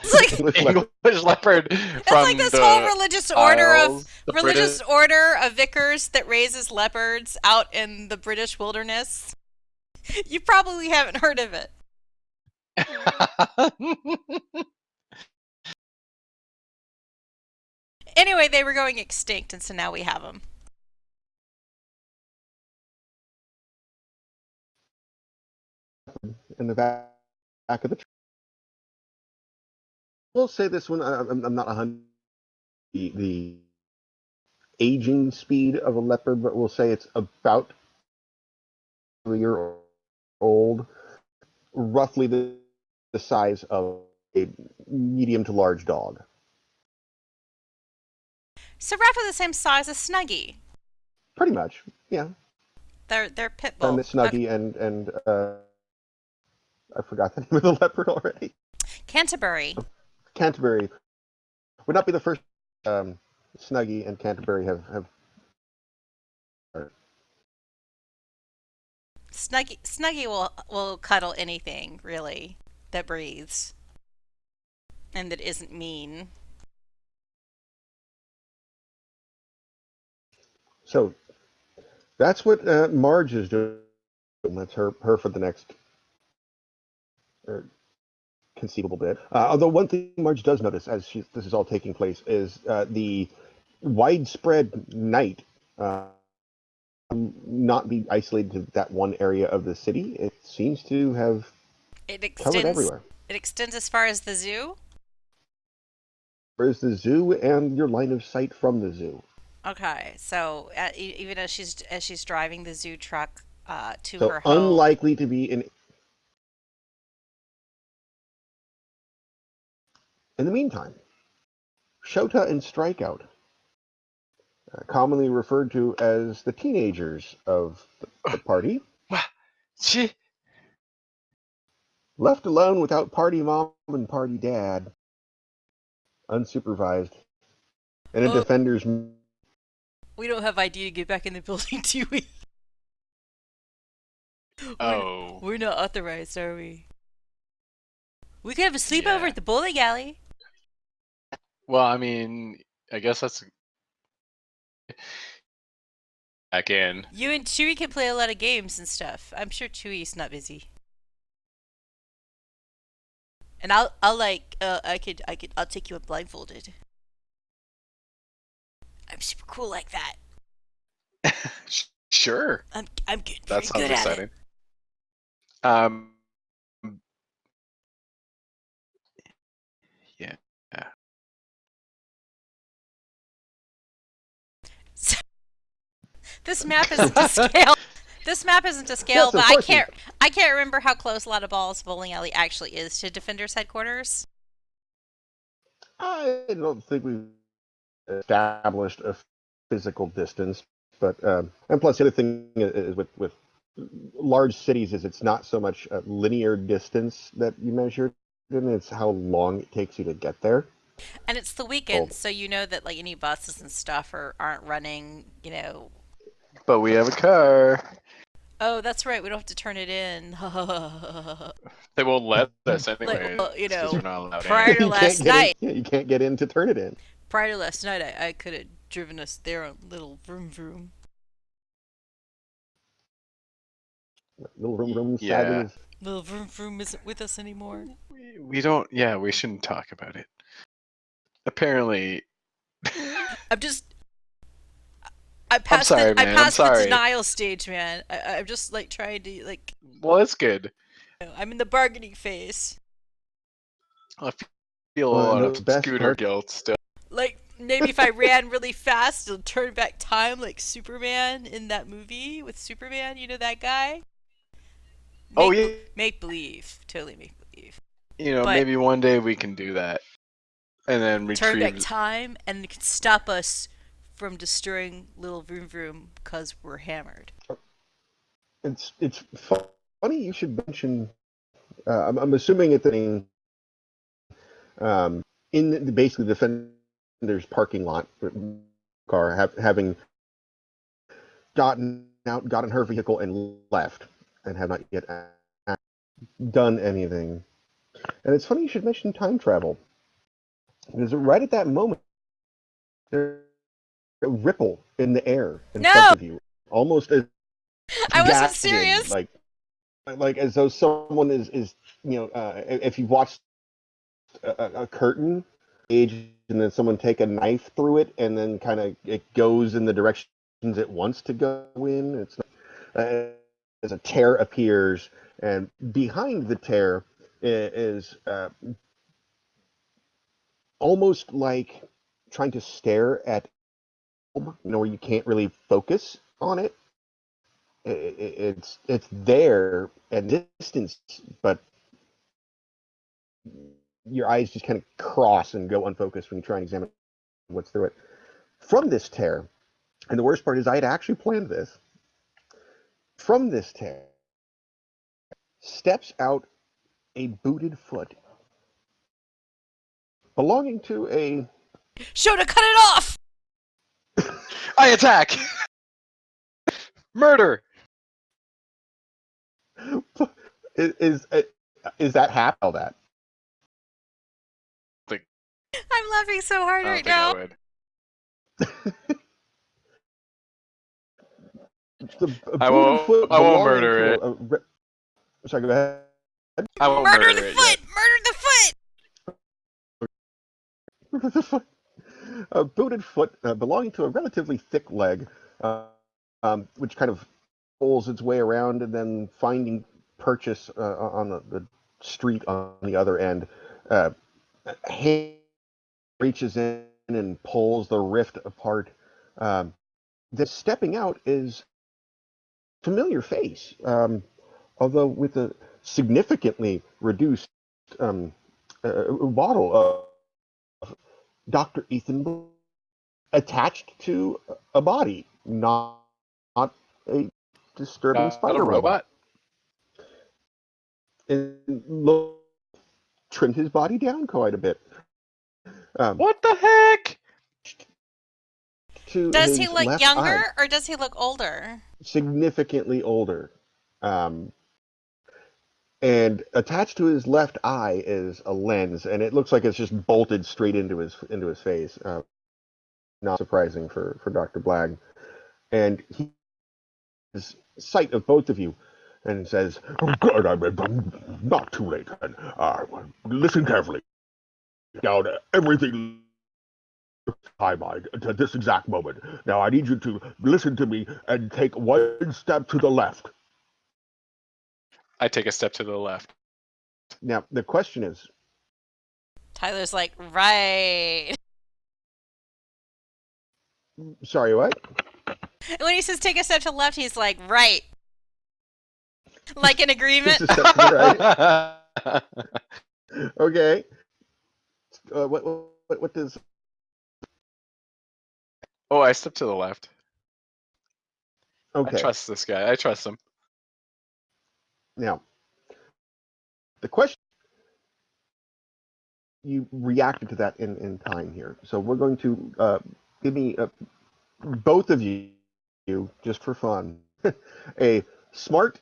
It's like English leopard. English leopard it's like from this whole the Isles, the religious British. order of vicars that raises leopards out in the British wilderness. You probably haven't heard of it. Anyway, they were going extinct, and so now we have them. In the back of the. We'll say this one. I'm not 100 the aging speed of a leopard, but we'll say it's about 3 year old, roughly the size of a medium to large dog. So roughly the same size as Snuggie. Pretty much, yeah. They're pit I bull. miss Snuggie and I forgot the name of the leopard already. Canterbury. Canterbury would not be the first. Um, Snuggie and Canterbury have. Snuggie will cuddle anything really that breathes and that isn't mean. So that's what Marge is doing. That's her for the next uh, conceivable bit. Although one thing Marge does notice as this is all taking place is the widespread night not be isolated to that one area of the city. It seems to have It covered extends. everywhere. It extends as far as the zoo. Where's the zoo and your line of sight from the zoo? Okay, so even as she's driving the zoo truck to So her home. unlikely to be in. In the meantime, Shota and Strikeout, commonly referred to as the teenagers of the party, She. left alone without party mom and party dad, unsupervised, and a Oh, defender's. we don't have ID to get back in the building, do we? Oh, We're not authorized, are we? We could have a sleepover yeah. at the bowling alley. Well, I mean, I guess that's back in. You and Chewie can play a lot of games and stuff. I'm sure Chewie's not busy. And I'll like I'll take you up blindfolded. I'm super cool like that. Sure, I'm good, that pretty sounds good at exciting. it. Um, yeah. So, this map isn't to scale. This map isn't to scale, Yes, but of I course. can't remember how close a lot of balls bowling alley actually is to Defender's headquarters. I don't think we've established a physical distance, but and plus the other thing is with large cities is it's not so much a linear distance that you measure, it's how long it takes you to get there. And it's the Oh, weekend, so you know that like any buses and stuff aren't running, But we have a car. Oh, that's right, we don't have to turn it in. They won't let us Like, anyway well, because we're not allowed prior in. to you can't last get in. night. Yeah, you can't get in to turn it in. Prior to last night, I could have driven us there on little vroom vroom. Little room sadly Yeah. is. Little Vroom Vroom isn't with us anymore. We don't. Yeah, we shouldn't talk about it. Apparently, I'm just. I I'm passed the sorry, I man. I'm passed the sorry. denial stage, man. I'm just like trying to like. Well, it's good. I'm in the bargaining phase. I feel a lot And of the best scooter part, guilt still. Like maybe if I ran really fast, it'll turn back time like Superman in that movie with Superman. You know that guy? Oh yeah. Make believe, totally make believe. But Maybe one day we can do that, and then turn back retrieve. time and it can stop us from destroying Little Vroom Vroom because we're hammered. it's funny you should mention. I'm assuming it's in basically the defender's parking lot, car having gotten her vehicle and left, and have not yet done anything. And it's funny you should mention time travel, because right at that moment there's a ripple in the air in front No, of you, almost as I wasn't gagging, serious. like as though someone is if you watch a curtain age and then someone take a knife through it and then kind of it goes in the directions it wants to go in. It's as a tear appears, and behind the tear is almost like trying to stare at where you can't really focus on it. It's there at distance, but your eyes just kind of cross and go unfocused when you try and examine what's through it. From this tear, and the worst part is I had actually planned this. From this tear steps out a booted foot belonging to a. Shona, cut it off. I attack. Murder. is is that half all that? I'm laughing so hard I don't right think I now. would. A I booted won't. foot I won't belonging murder to it. sorry, go ahead. I won't Murder the murder it yet. foot. Murder the foot. A booted foot belonging to a relatively thick leg, which kind of pulls its way around and then finding purchase on the street on the other end. Uh, hand reaches in and pulls the rift apart. Um, the stepping out is familiar face, although with a significantly reduced um, bottle of Dr. Ethan attached to a body, not a disturbing Not a spider robot. robot. And trimmed his body down quite a bit. Um, What the heck? to Does he his look left eye, younger or does he look older? significantly older. Um, and attached to his left eye is a lens, and it looks like it's just bolted straight into his face. Not surprising for Dr. Blag. And he has sight of both of you and says, "Oh, good, I'm not too late then. Listen carefully. Now, everything my mind to this exact moment. Now, I need you to listen to me and take one step to the left." I take a step to the left. Now, the question is, Tyler's like, right. sorry, what? When he says take a step to the left, he's like, right. Like an agreement. Just a step to the right. Okay. What does? Oh, I step to the left. I Okay. trust this guy. I trust him. Now, the question, you reacted to that in time here. So we're going to give me both of you, just for fun, a smart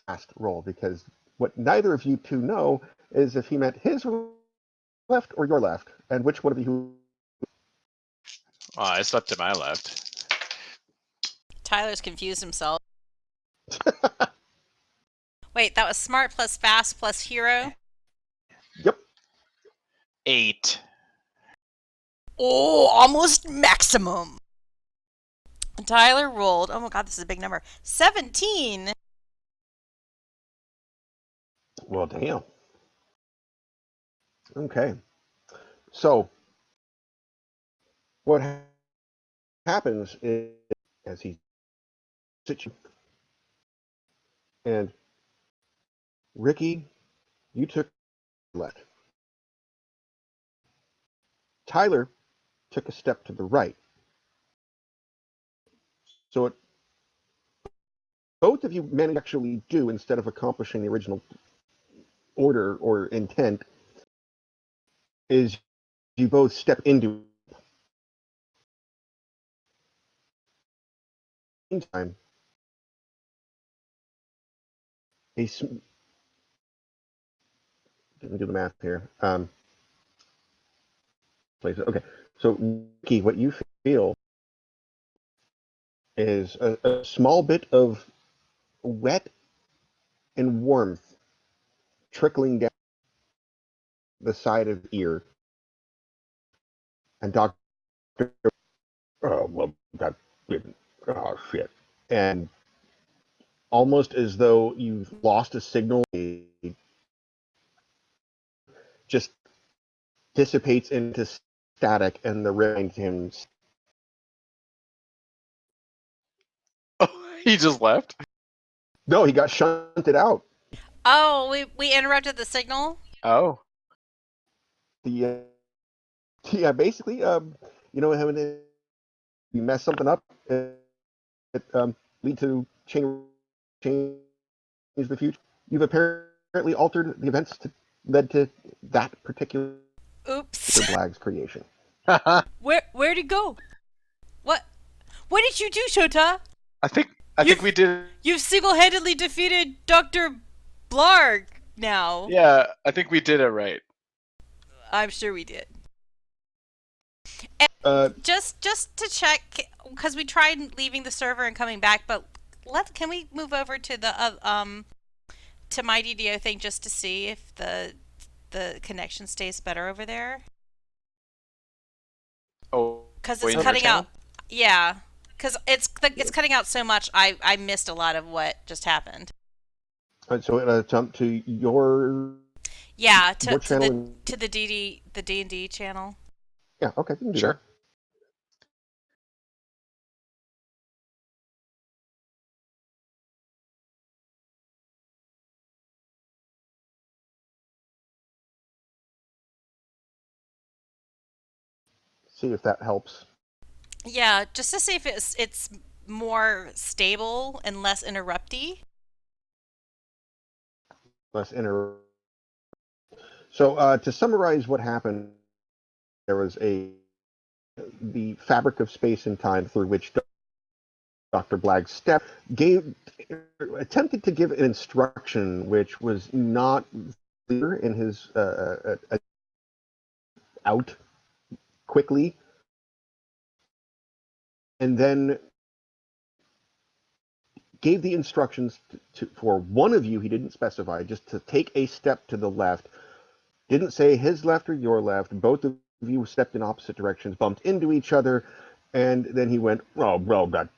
fast roll, because what neither of you two know is if he meant his left or your left, and which one of you. Oh, I stepped to my left. Tyler's confused himself. Wait, that was smart plus fast plus hero. Yep. 8. Oh, almost maximum. Tyler rolled. Oh my god, this is a big number. 17. Well, damn. Okay. So what happens is, as he sits you, and Ricky, you took left. Tyler took a step to the right. So it, both of you managed to actually do, instead of accomplishing the original order or intent, is you both step into time a let me do the math here. Okay, so Ricky, what you feel is a small bit of wet and warmth trickling down the side of the ear, and Doctor, oh well, that didn't, oh shit, and almost as though you've lost a signal, just dissipates into static, and the him. Oh, he just left? No, he got shunted out. Oh, we interrupted the signal. Oh. The yeah, basically, having you mess something up, it lead to change the future. You've apparently altered the events that led to that particular Oops. Blag's creation. Where'd he go? What? What did you do, Shota? I think we did. You've single-handedly defeated Dr. Blarg now. Yeah, I think we did it right. I'm sure we did. Uh, Just to check, because we tried leaving the server and coming back, but can we move over to the to my DDO thing just to see if the connection stays better over there? Oh, Because in it's your cutting out. channel? Yeah, because it's cutting out so much. I missed a lot of what just happened. so jump to Yeah, your channel. to the D&D channel. Yeah, okay, you can do that. Sure. See if that helps. Yeah, just to see if it's more stable and less interrupty. Less inter. So to summarize what happened, there was the fabric of space and time through which Dr. Blagg stepped, attempted to give an instruction which was not clear in his out quickly, and then gave the instructions for one of you, he didn't specify, just to take a step to the left. Didn't say his left or your left. Both of you stepped in opposite directions, bumped into each other, and then he went, oh, well, that,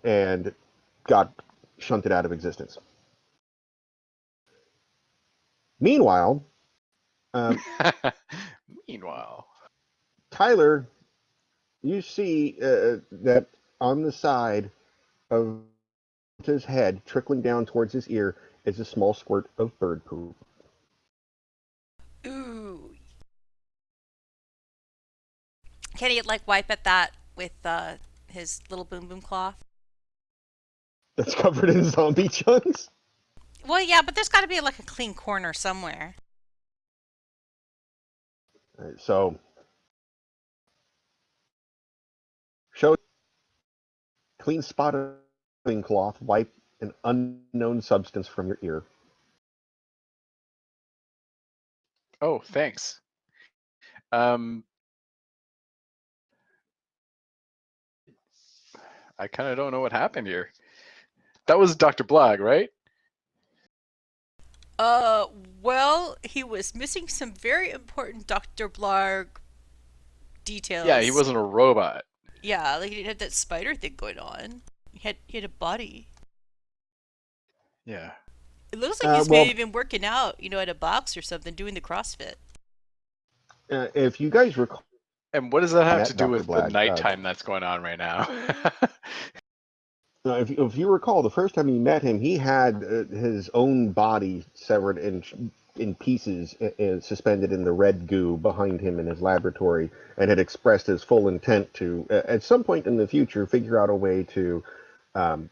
and got shunted out of existence. Meanwhile, Meanwhile. Tyler, you see that on the side of his head, trickling down towards his ear, is a small squirt of bird poop. Ooh. Can he like wipe at that with his little boom boom cloth? That's covered in zombie chunks. Well, yeah, but there's got to be like a clean corner somewhere. Right, so, show clean spot of cloth, wipe an unknown substance from your ear. Oh, thanks. I kind of don't know what happened here. That was Dr. Blag, right? Well, he was missing some very important Dr. Blarg Yeah, he details. wasn't a robot. Yeah, like he didn't have that spider thing going on. He had a body. Yeah. It looks like he's maybe Well, been working out, at a box or something, doing the CrossFit. if you guys recall, And what does that I have to met do Dr. with the Blag. nighttime that's going on right now? If you recall, the first time you met him, he had his own body severed in pieces, suspended in the red goo behind him in his laboratory, and had expressed his full intent to, at some point in the future, figure out a way to um,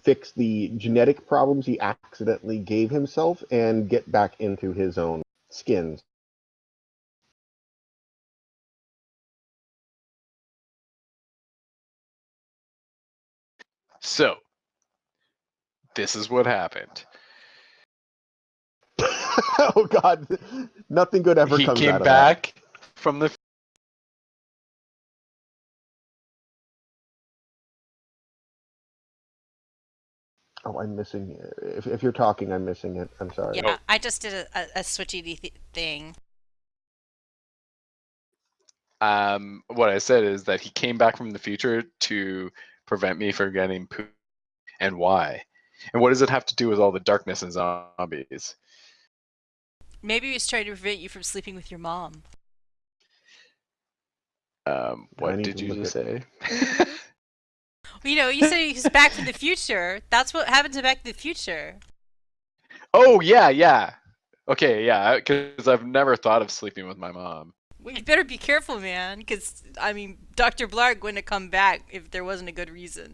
fix the genetic problems he accidentally gave himself and get back into his own skins. So, this is what happened. Oh God, nothing good ever He comes came out of that. back from the. Oh, I'm missing. If you're talking, I'm missing it. I'm sorry. Yeah, I just did a switchy thing. What I said is that he came back from the future to prevent me from getting pooped. And why? And what does it have to do with all the darkness and zombies? Maybe he was trying to prevent you from sleeping with your mom. I What need did to you look just at. say? Well, you said he's back from the future. That's what happened to Back to the Future. Oh yeah, yeah. Okay, yeah. Because I've never thought of sleeping with my mom. Well, you better be careful, man, because, Dr. Blarg wouldn't have come back if there wasn't a good reason.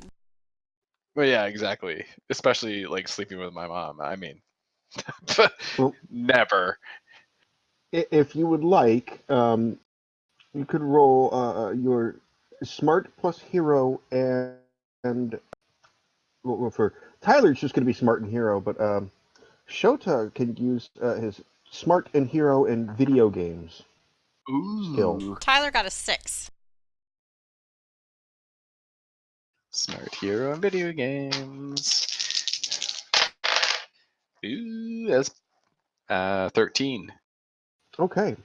Well, yeah, exactly. Especially like sleeping with my mom. I mean, Well, never. if you would like, you could roll your smart plus hero and well, for Tyler, it's just going to be smart and hero, but Shota can use his smart and hero and video games skill. Ooh, Tyler got a 6. smart hero and video games. Ooh, that's 13. Okay,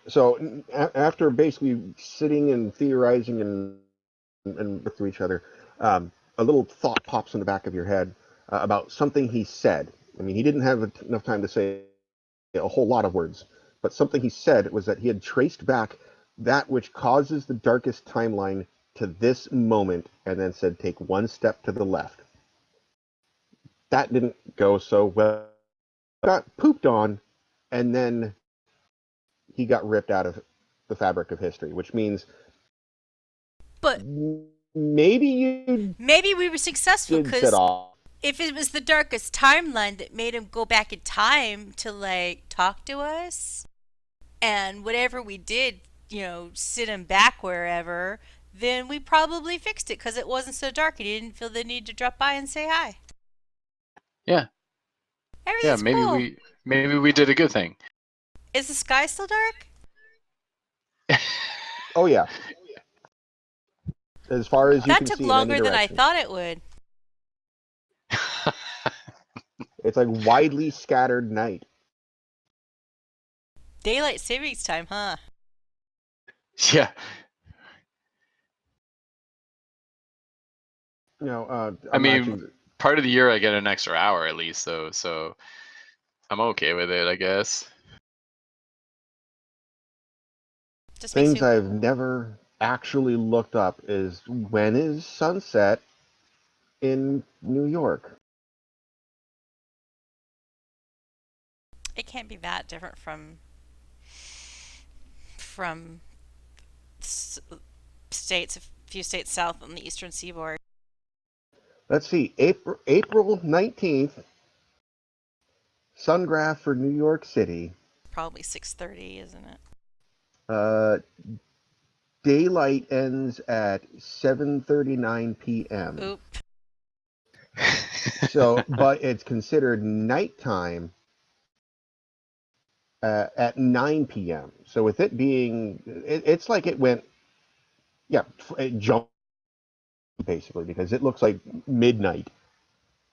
so after basically sitting and theorizing and to each other, a little thought pops in the back of your head about something he said. I mean, he didn't have enough time to say a whole lot of words, but something he said was that he had traced back that which causes the darkest timeline to this moment, and then said, "Take one step to the left." That didn't go so well. Got pooped on, and then he got ripped out of the fabric of history, which means But maybe you maybe we were successful, did set because off. if it was the darkest timeline that made him go back in time to, like, talk to us, and whatever we did, sit him back wherever, then we probably fixed it because it wasn't so dark and he didn't feel the need to drop by and say hi. Yeah, yeah. Everything's cool. Maybe we did a good thing. Is the sky still dark? Oh yeah, as far as you That can took see in any longer than I direction. thought it would. It's like widely scattered night. Daylight savings time, huh? Yeah. I I'm mean, actually part of the year I get an extra hour at least, though, so I'm okay with it, I guess. Just makes things me. I've never actually looked up is when is sunset in New York? It can't be that different from states, a few states south on the eastern seaboard. Let's see, April 19th, sun graph for New York City. Probably 6:30, isn't it? Uh, daylight ends at 7:39 p.m. Oop. So, but it's considered nighttime at 9 p.m. So, with it being, it's like it went, yeah, it jumped basically because it looks like midnight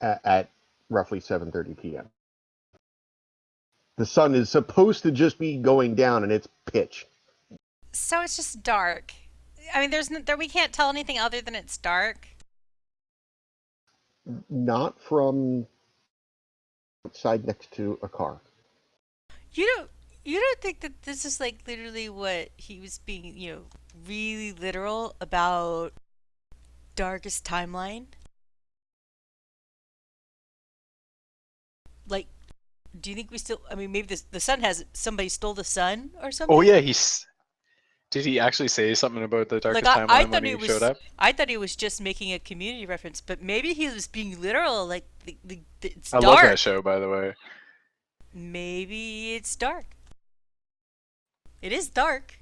at roughly 7:30 p.m. The sun is supposed to just be going down, and it's pitch. So it's just dark. I mean, there we can't tell anything other than it's dark. Not from outside next to a car. You don't you don't think that this is like literally what he was being, really literal about darkest timeline? Like, do you think we still? I mean, maybe the sun has somebody stole the sun or Oh something. yeah, he's. Did he actually say something about the Like darkest I timeline when thought he showed up? I thought he was just making a community reference, but maybe he was being literal. Like it's I love that dark. show, by the way. Maybe it's dark. It is dark.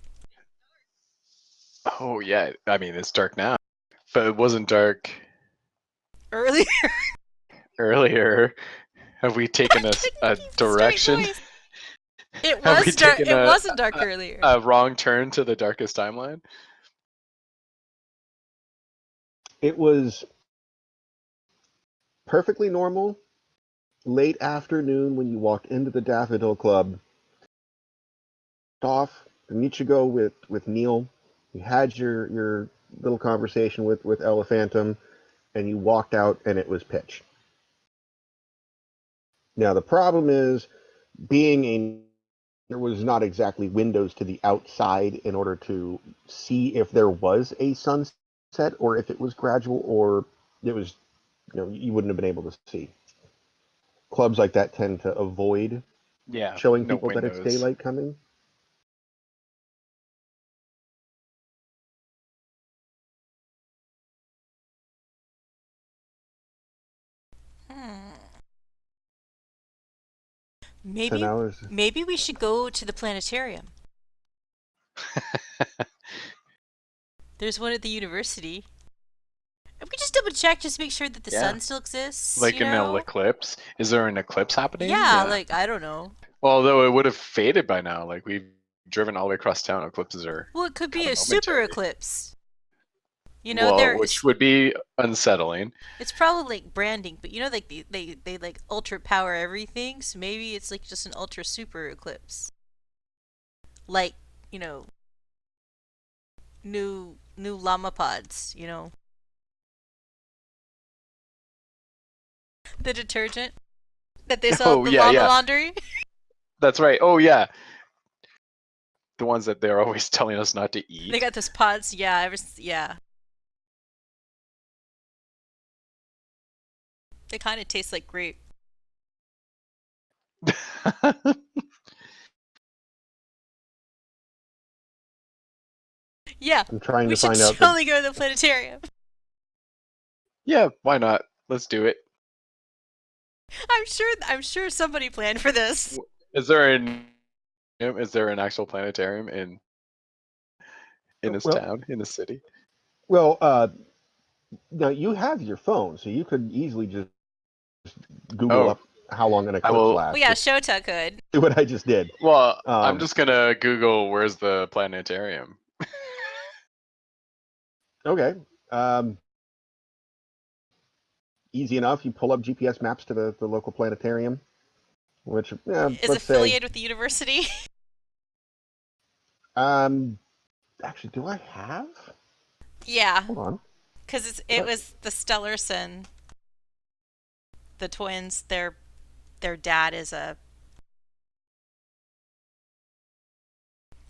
Oh yeah, I mean it's dark now, but it wasn't dark Earlier, earlier. Have we I taken couldn't a keep a straight direction? voice. It Have we was dark. taken It wasn't dark earlier. a wrong turn to the darkest timeline? It was perfectly normal late afternoon when you walked into the Daffodil Club. Off to meet you go with Neil. You had your little conversation with Elephantum, and you walked out, and it was pitch. Now the problem is being a there was not exactly windows to the outside in order to see if there was a sunset or if it was gradual or it was you wouldn't have been able to see. Clubs like that tend to avoid Yeah, showing no people that it's windows. daylight coming. Hmm. So Maybe now is maybe we should go to the planetarium. There's one at the university. And we just double check just to make sure that the Yeah, sun still exists, like you an know? eclipse. Is there an eclipse happening? Yeah, Yeah. like I don't know. Well, although it would have faded by now. Like we've driven all the way across town. Eclipses are Well, it could be kind of a super momentary. eclipse. Well, There which is would be unsettling. it's probably like branding, but like they like ultra power everything, so maybe it's like just an ultra super eclipse. Like, you know, new llama pods. The detergent that they sell at Oh the yeah, llama yeah, laundry. that's right. Oh yeah, the ones that they're always telling us not to They eat. got those pods, yeah, yeah. They kind of taste like grape. Yeah, I'm trying we to should find out the totally go to the planetarium. Yeah, why not? Let's do it. I'm sure somebody planned for this. Is there an actual planetarium in this well town, in the city? well now you have your phone, so you could easily just Google Oh, up how long an I eclipse will. Well, lasts. yeah, Just Shota could. do what I just did. Well, I'm Um, just gonna Google where's the planetarium. okay. Um, Easy enough. You pull up GPS maps to the local planetarium, which, Is let's say, affiliated with the university. um, actually, do I have? Yeah, Hold on. because I it thought- was the Stellarson, the twins. Their dad is a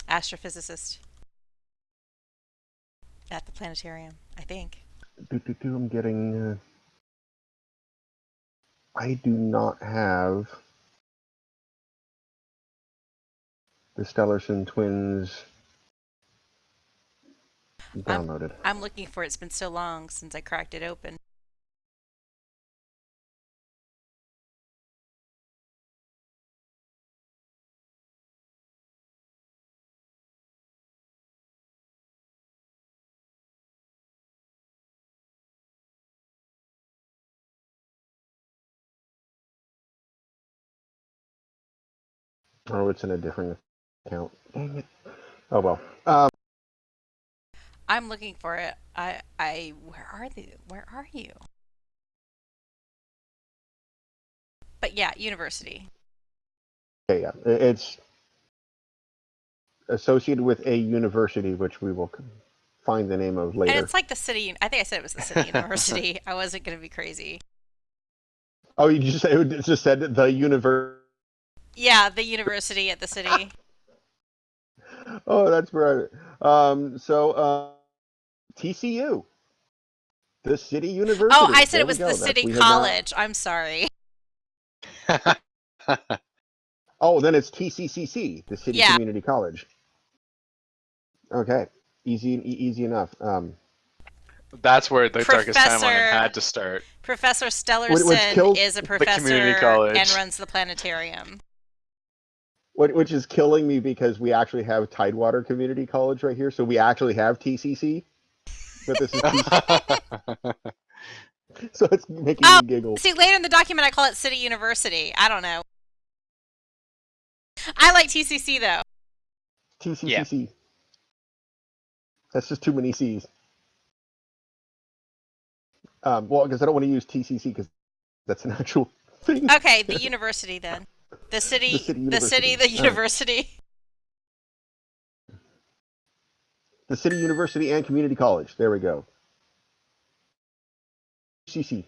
astrophysicist at the planetarium, I think. I'm getting. I do not have the Stellarson twins I'm downloaded. I'm looking for it. It's been so long since I cracked it open. Oh, it's in a different account. Dang it. Oh well. Um, I'm looking for it. Where are they? Where are you? But yeah, university. Okay, yeah. It's associated with a university, which we will find the name of And later. it's like the city. I think I said it was the city university. I wasn't going to be crazy. Oh, you just said the university. Yeah, the university at the city. Oh, that's right. TCU, the City Oh, University. I said There it we was the go. That's city we have now. college. I'm sorry. Oh, then it's TCCC, the City Yeah, Community College. Okay, easy enough. That's where the darkest timeline Professor had to start. Professor Which Stellarson kills is a The community professor and college. runs the planetarium. which is killing me because we actually have Tidewater Community College right here, so we actually have TCC, but this is TC, so it's making Oh, me giggle. see, later in the document I call it City University. I don't know. I like TCC though. Yeah. TCCC. That's just too many C's. Well, because I don't want to use TCC because that's an actual thing. Okay, the university then. The The city, City the city, University. the All right. university. The City University and Community College. There we go. CC.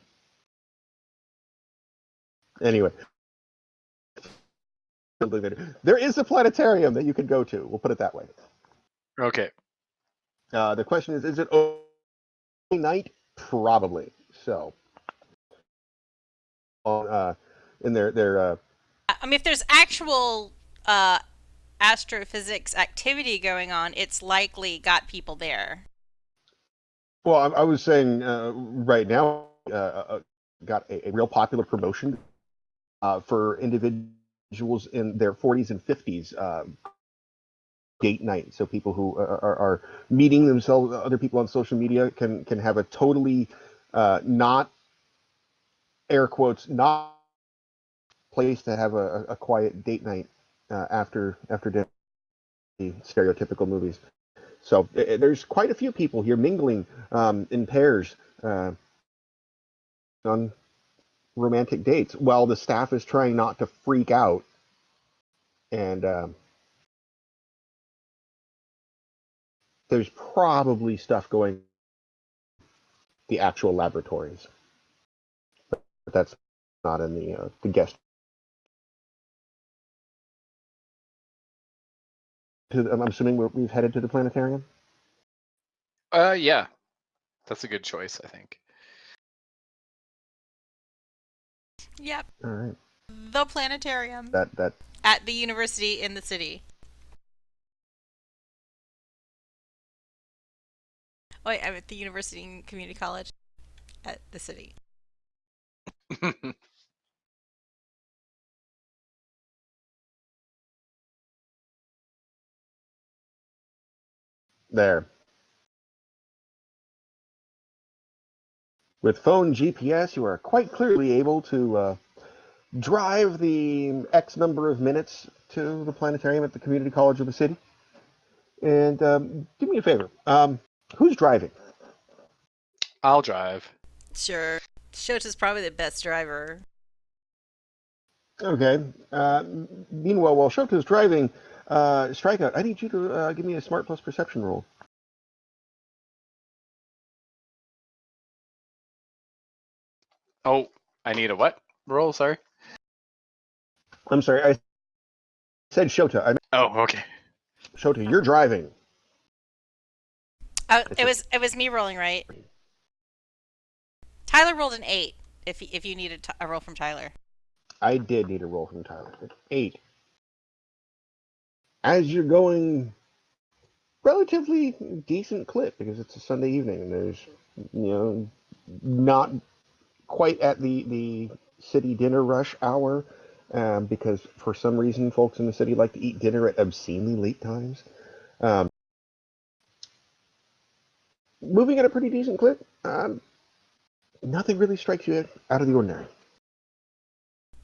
Anyway, there is a planetarium that you can go to. We'll put it that way. Okay. The question is it open night? Probably. So, in their I mean, if there's actual uh, astrophysics activity going on, it's likely got people there. well, I was saying right now got a real popular promotion for individuals in their 40s and 50s. Date night, so people who are meeting themselves, other people on social media can have a totally not air quotes not place to have a quiet date night after dinner, stereotypical movies. So there's quite a few people here mingling in pairs on romantic dates while the staff is trying not to freak out and there's probably stuff going the actual laboratories, but that's not in the guest. I'm assuming we've headed to the planetarium. Yeah. That's a good choice, I think. Yep, All right. the planetarium That at the university in the city. Oh, wait, I'm at the university and community college at the city. there. With phone GPS, you are quite clearly able to drive the X number of minutes to the planetarium at the community college of the city. And do me a favor. Who's driving? I'll drive. Sure. Shota's probably the best driver. Okay. Meanwhile, while Shoka's driving, Strikeout, I need you to give me a Smart Plus Perception roll. Oh, I need a what? Roll, sorry. I'm sorry, I said Shota. I meant Oh, okay. Shota, you're driving. Oh, it was me rolling, right? Tyler rolled an 8. If you needed a roll from Tyler. I did need a roll from Tyler. 8. As you're going relatively decent clip because it's a Sunday evening and there's not quite at the city dinner rush hour because for some reason folks in the city like to eat dinner at obscenely late times. Um, Moving at a pretty decent clip. Nothing really strikes you out of the ordinary.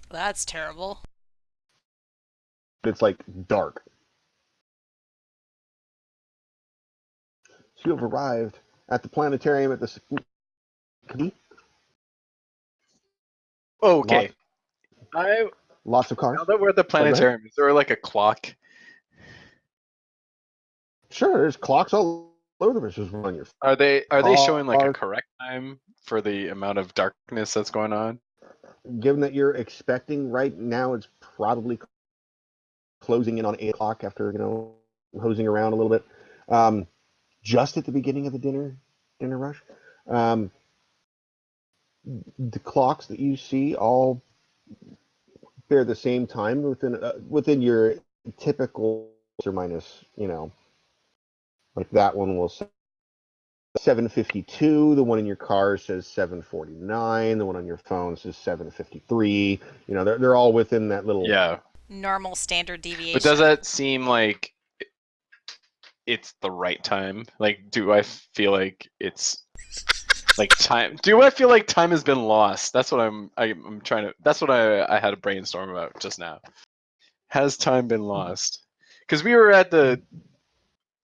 That's terrible. It's like dark. So you have arrived at the planetarium at the Okay. Lots of cars. Now that we're at the Oh, go ahead. planetarium, is there like a clock? Sure, there's clocks all over the place. Just on your Are they showing like a car. correct time for the amount of darkness that's going on? Given that you're expecting right now, it's probably closing in on 8 o'clock after hosing around a little bit. Just at the beginning of the dinner rush. Um, the clocks that you see all bear the same time within your typical plus or minus. Like that one will say 7:52. The one in your car says 7:49. The one on your phone says 7:53. They're all within that little. Yeah, Normal standard but does deviation. that seem like it's the right time? Like, do I feel like it's like time? Do I feel like time has been lost? That's what I'm trying to. That's what I had a brainstorm about just now. Has time been lost? Because we were at the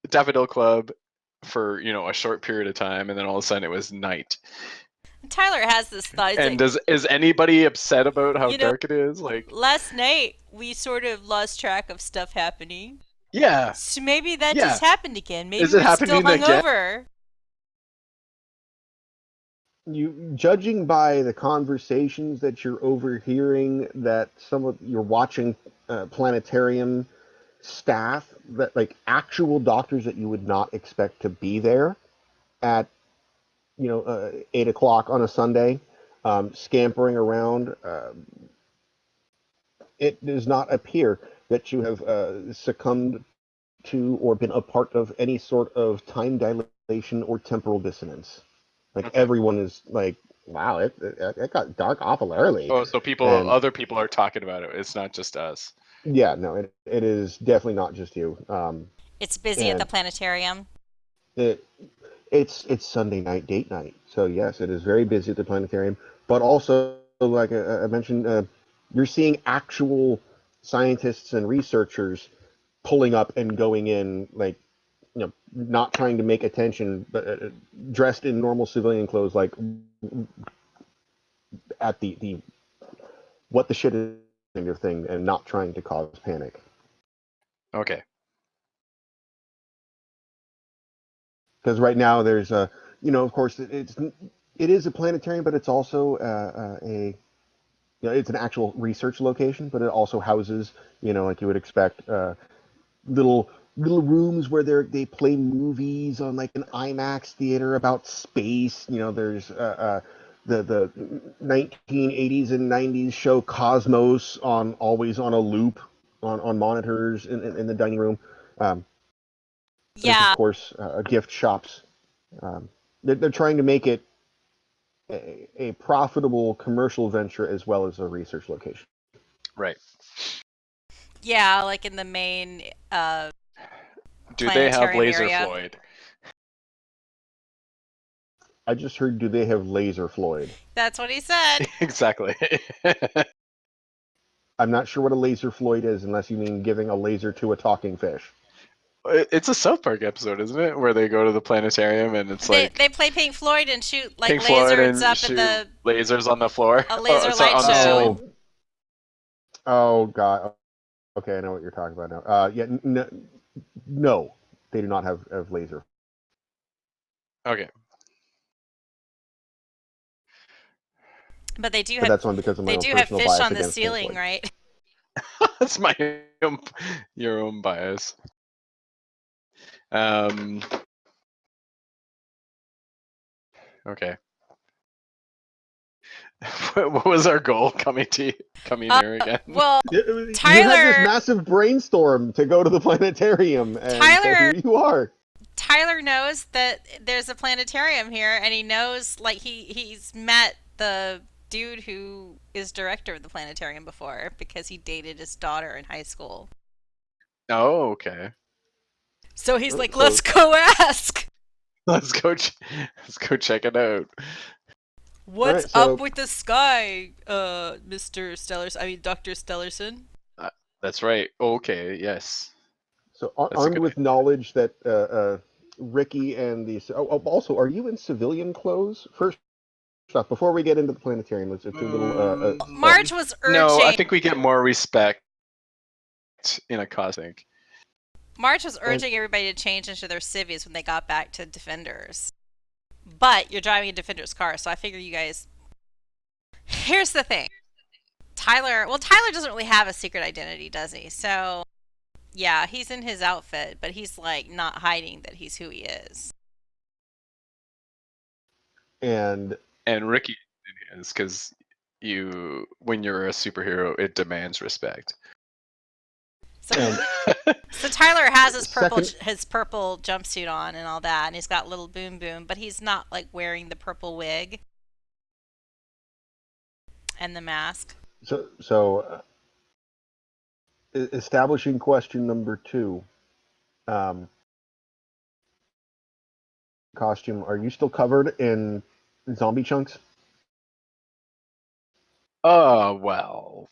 Daffodil Club for a short period of time, and then all of a sudden it was night. Tyler has this thought. He's And like, is anybody upset about how you know, dark it is? Like, last night we sort of lost track of stuff happening. yeah, So maybe that yeah. just happened again. Maybe Is it we're still happening again? hungover. Judging by the conversations that you're overhearing, that you're watching planetarium staff, that like actual doctors that you would not expect to be there at 8 o'clock on a Sunday, scampering around. It does not appear that you have succumbed to or been a part of any sort of time dilation or temporal dissonance. Like Okay. everyone is like, wow, it got dark awful early. Oh, so And other people are talking about it. It's not just us. yeah, no, it is definitely not just you. It's busy at the And planetarium. it it's Sunday night date night, so yes, it is very busy at the planetarium. But also, like I mentioned, you're seeing actual scientists and researchers pulling up and going in, like not trying to make attention, but dressed in normal civilian clothes, like at the what the shit is kind of thing, and not trying to cause panic. Okay. Because right now there's of course it is a planetarium, but it's also it's an actual research location, but it also houses, like you would expect, little rooms where they play movies on like an IMAX theater about space. There's the 1980s and 90s show Cosmos on always on a loop on monitors in the dining room. There's of Yeah, course gift shops. They're trying to make it a profitable commercial venture as well as a research location. Right. yeah, like in the main Do they have planetarium laser area. Floyd? I just heard, do they have laser Floyd? That's what he said. Exactly. I'm not sure what a laser Floyd is unless you mean giving a laser to a talking fish. It's a South Park episode, isn't it? Where they go to the planetarium and it's They like they play Pink Floyd and shoot like Pink Floyd lasers and up in shoot the lasers on the floor. a Oh, laser sorry, light on the show. ceiling. Oh God. Okay, I know what you're talking about now. Yeah, no, they do not have laser. Okay. But But that's only because of my they own do have personal fish bias on the against Pink ceiling, Floyd. right? That's your own bias. Um. Okay. What was our goal coming here again? Well, You had this Tyler massive brainstorm to go to the planetarium, and so Tyler here you are. Tyler knows that there's a planetarium here, and he knows like he's met the dude who is director of the planetarium before because he dated his daughter in high school. Oh, okay. So he's like, So let's go ask. Let's go. Let's go check it out. all What's right, up so with the sky, Mr. Stellarson? I mean, Dr. Stellarson. Uh, that's right. Okay. Yes. That's a armed good with knowledge that Ricky and the also, are you in civilian clothes first stuff. Before we get into the planetarium, let's do a little. Marge was No, I urging. think we get more respect in a cosmic. Marge was urging everybody to change into their civvies when they got back to Defenders. But you're driving a Defender's car, so I figure you guys. Here's the thing. Tyler doesn't really have a secret identity, does he? So, yeah, he's in his outfit, but he's like not hiding that he's who he is. And Ricky is because when you're a superhero, it demands respect. So, and so Tyler has his Second- purple jumpsuit on and all that, and he's got little boom boom, but he's not like wearing the purple wig and the mask. so establishing question number 2. Costume, are you still covered in zombie chunks? Oh, well.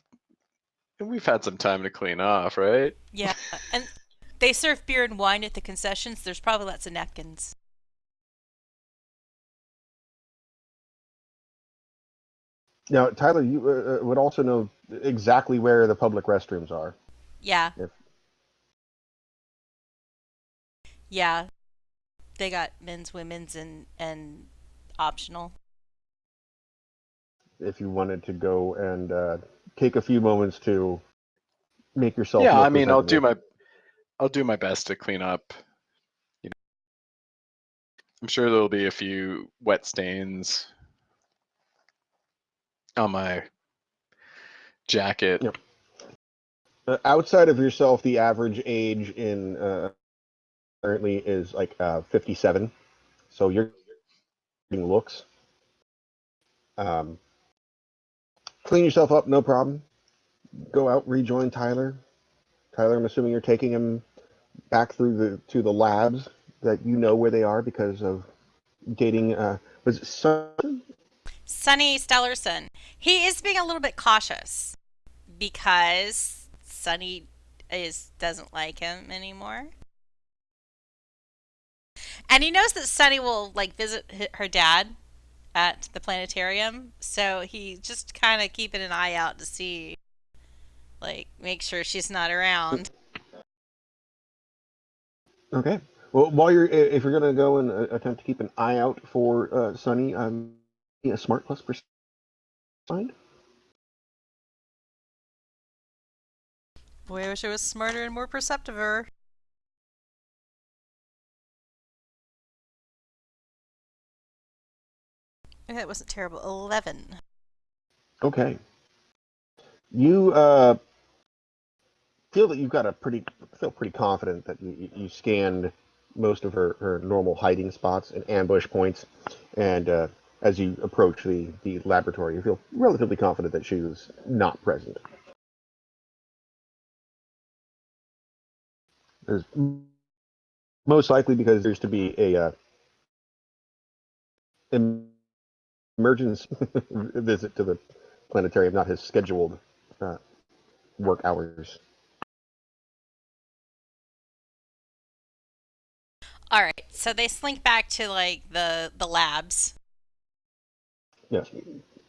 We've had some time to clean off, right? Yeah, and they serve beer and wine at the concessions. There's probably lots of napkins. Now, Tyler, you would also know exactly where the public restrooms are. Yeah. If, Yeah. They got men's, women's, and optional. if you wanted to go and take a few moments to make yourself Yeah, look I mean, presentable. I'll do my best to clean up. I'm sure there'll be a few wet stains on my jacket. Yep. Outside of yourself, the average age in currently is like 57. So you're getting looks. Um, clean yourself up, no problem. Go out, rejoin Tyler. Tyler, I'm assuming you're taking him back to the labs that you know where they are because of dating. Was it Sun? Sonny Stellarson. He is being a little bit cautious because Sonny doesn't like him anymore. And he knows that Sonny will like visit her dad at the planetarium, so he just kind of keeping an eye out to see, like, make sure she's not around. Okay. Well, if you're gonna go and attempt to keep an eye out for Sunny, a smart plus percent. Boy, I wish I was smarter and more perceptiver. Okay, that wasn't terrible. 11. Okay. You feel that you've got feel pretty confident that you scanned most of her normal hiding spots and ambush points, and as you approach the laboratory, you feel relatively confident that she was not present. There's most likely because there's to be a emergency visit to the planetarium, not his scheduled uh, work hours. All right, so they slink back to like the labs. Yes.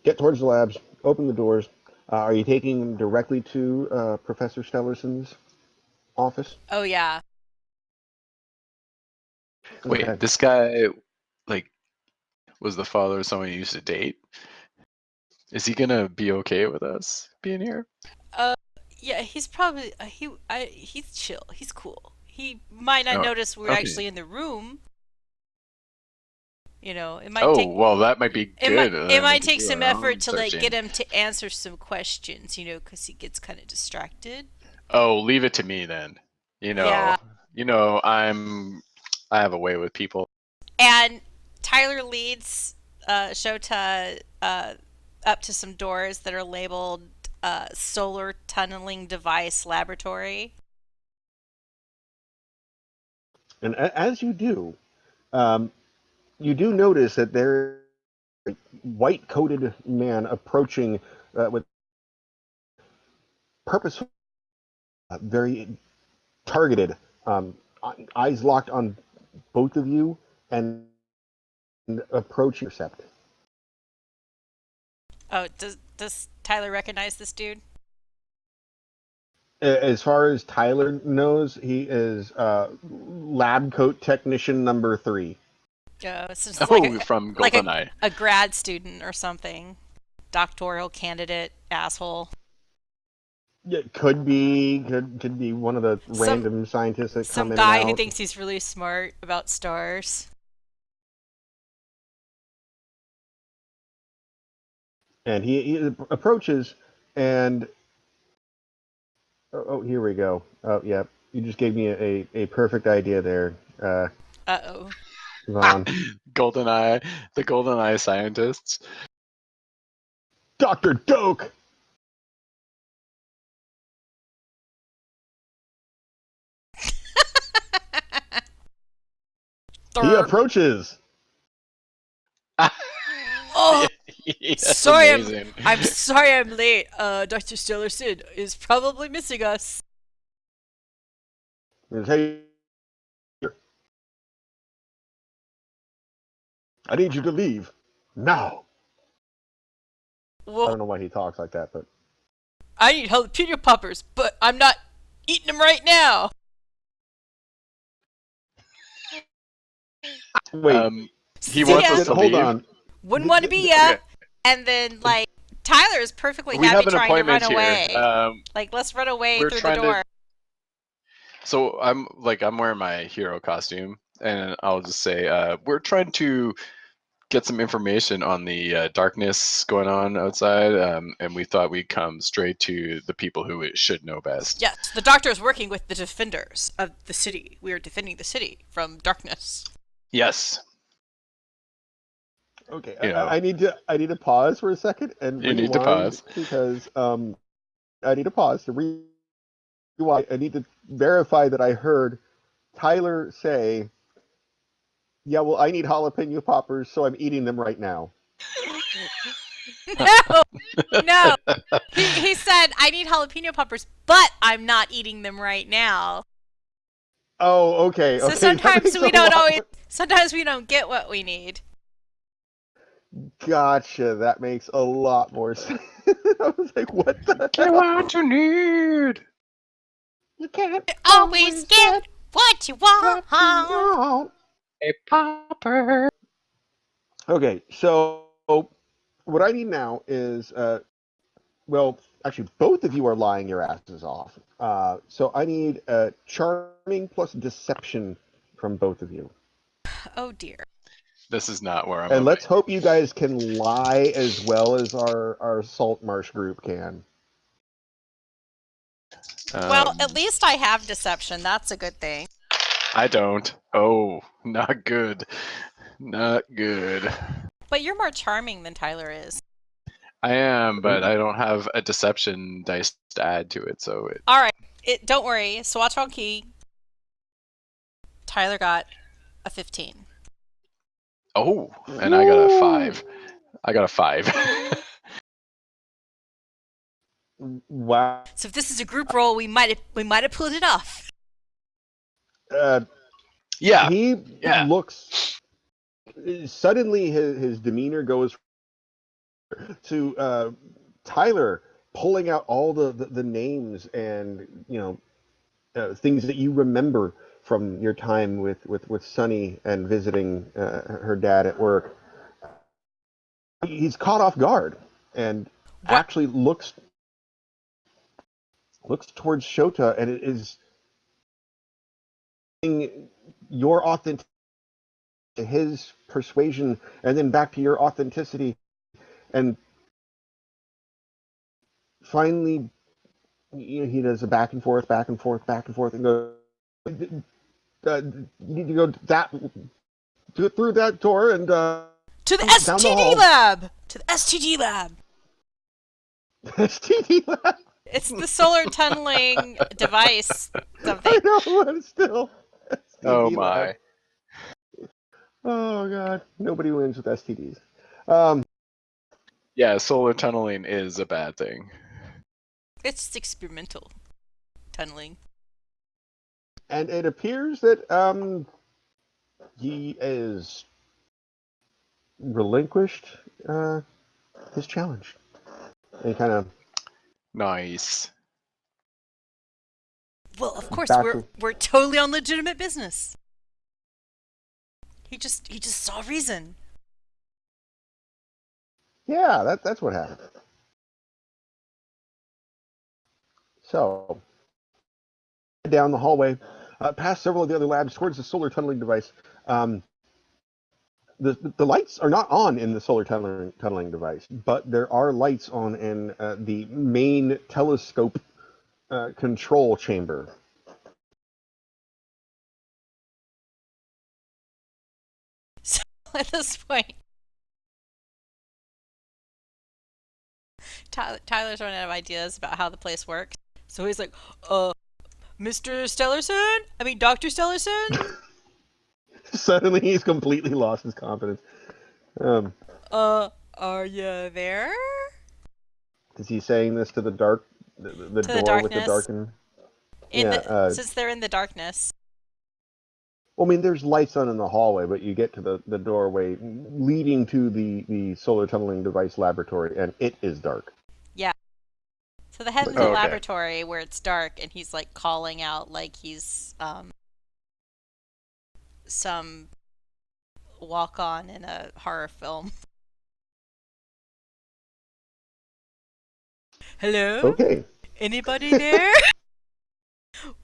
Get towards the labs. Open the doors. Are you taking them directly to Professor Stellarson's office? Oh yeah. Okay. Wait, this guy, like, was the father of someone you used to date? Is he gonna be okay with us being here? Uh, yeah. He's probably he's chill. He's cool. He might not Oh, notice we're okay. actually in the room. You know, it might Oh, take well, that might be good. it We might could take do some our effort own to like searching. get him to answer some questions. You know, because he gets kind of distracted. Oh, leave it to me then. You Yeah. know, you know, I have a way with people. And Tyler leads Shota up to some doors that are labeled Solar Tunneling Device Laboratory. And as um, you do notice that there is a white-coated man approaching with purposeful, very targeted, um, eyes locked on both of you, and approach intercept. Oh, does Tyler recognize this dude? As far as Tyler knows, he is lab coat technician number 3. It's just Oh, from like GoldenEye. a grad student or something, doctoral candidate asshole. Yeah, could be one of the Some random scientists that some come in and guy who out. thinks he's really smart about stars. And he approaches, and here we go. Oh, yeah, you just gave me a perfect idea there, Uh-oh. Vaughn. GoldenEye, the GoldenEye scientists. Dr. Doak! He Thurr. approaches. Oh, That's sorry, amazing. I'm sorry I'm late. Dr. Stellarson is probably missing us. And says, hey, I need you to leave now. I Well, don't know why he talks like that, but I need jalapeno poppers, but I'm not eating them right now. wait. He See wants ya. us to Hold leave. on. Wouldn't want to be ya. Okay, And then, like, Tyler is perfectly we happy have an trying to run appointment here. away. Like, let's run away We're through the trying to. door. So I'm wearing my hero costume, and I'll just say we're trying to get some information on the darkness going on outside, and we thought we'd come straight to the people who should know best. Yes, the doctor is working with the defenders of the city. We are defending the city from darkness. Yes, Okay, you know, I need to pause for a second and you need to rewind pause. because I need to pause to rewind. I need to verify that I heard Tyler say, "Yeah, well, I need jalapeno poppers, so I'm eating them right now." No, no. He said, I need jalapeno poppers, but I'm not eating them right now. Oh, okay, So okay, that sometimes makes a we don't lot always, more. sometimes we don't get what we need. Gotcha. That makes a lot more sense. I was like, "What the Get hell? what you need. You can't Always always get get what you what you want. want." A popper. Okay, so what I need now is well, actually, both of you are lying your asses off. So I need charming plus deception from both of you. Oh dear. This is not where I'm And moving. let's hope you guys can lie as well as our Salt Marsh group can. Well, at least I have deception. That's a good thing. I don't. Oh, not good. Not good. But you're more charming than Tyler is. I am, but I don't have a deception dice to add to it, so it. All right. Don't worry. Swatch on key. Tyler got a 15. Oh, and I got a 5. I got a 5. Wow. So if this is a group roll, we might have pulled it off. Yeah, He yeah. looks suddenly his demeanor goes to Tyler pulling out all the names and things that you remember from your time with Sunny and visiting her dad at work. He's caught off guard and What? actually looks towards Shota, and it is your authenticity to his persuasion and then back to your authenticity, and finally he does a back and forth, back and forth, back and forth, and goes, you need to go through that door and To the down the STD hall. lab! To the STD lab! STD lab. It's the solar tunneling device something. I know, but still. Oh STD lab. my. Oh god, nobody wins with STDs. Yeah, solar tunneling is a bad thing. It's just experimental tunneling. And it appears that he is relinquished his challenge. And kind of Nice. Well, of course, back. we're totally on legitimate business. He just saw reason. Yeah, that's what happened. So, down the hallway, past several of the other labs towards the solar tunneling device. Um, the lights are not on in the solar tunneling device, but there are lights on in the main telescope control chamber. So at this point, Tyler's running out of ideas about how the place works. So he's like, Mr. Stellarson? I mean, Dr. Stellarson? Suddenly, he's completely lost his confidence. Are you there? Is he saying this to the dark, the To the door with the darkness. darkened? In Yeah. the since they're in the darkness. Well, I mean, there's lights on in the hallway, but you get to the doorway leading to the solar tunneling device laboratory, and it is dark. Yeah. So they head But in the yeah. Okay. laboratory where it's dark, and he's like calling out like he's some walk on in a horror film. Hello? Okay. Anybody there?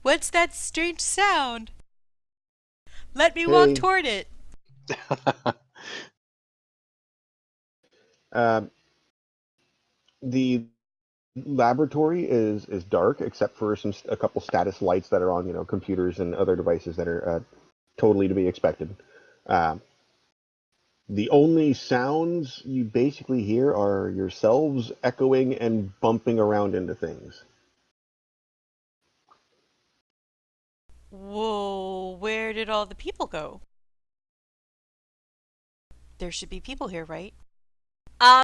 What's that strange sound? Let me walk Hey. toward it. The laboratory is dark except for a couple status lights that are on computers and other devices that are totally to be expected. Uh, the only sounds you basically hear are yourselves echoing and bumping around into things. Whoa, where did all the people go? There should be people here, right? Um,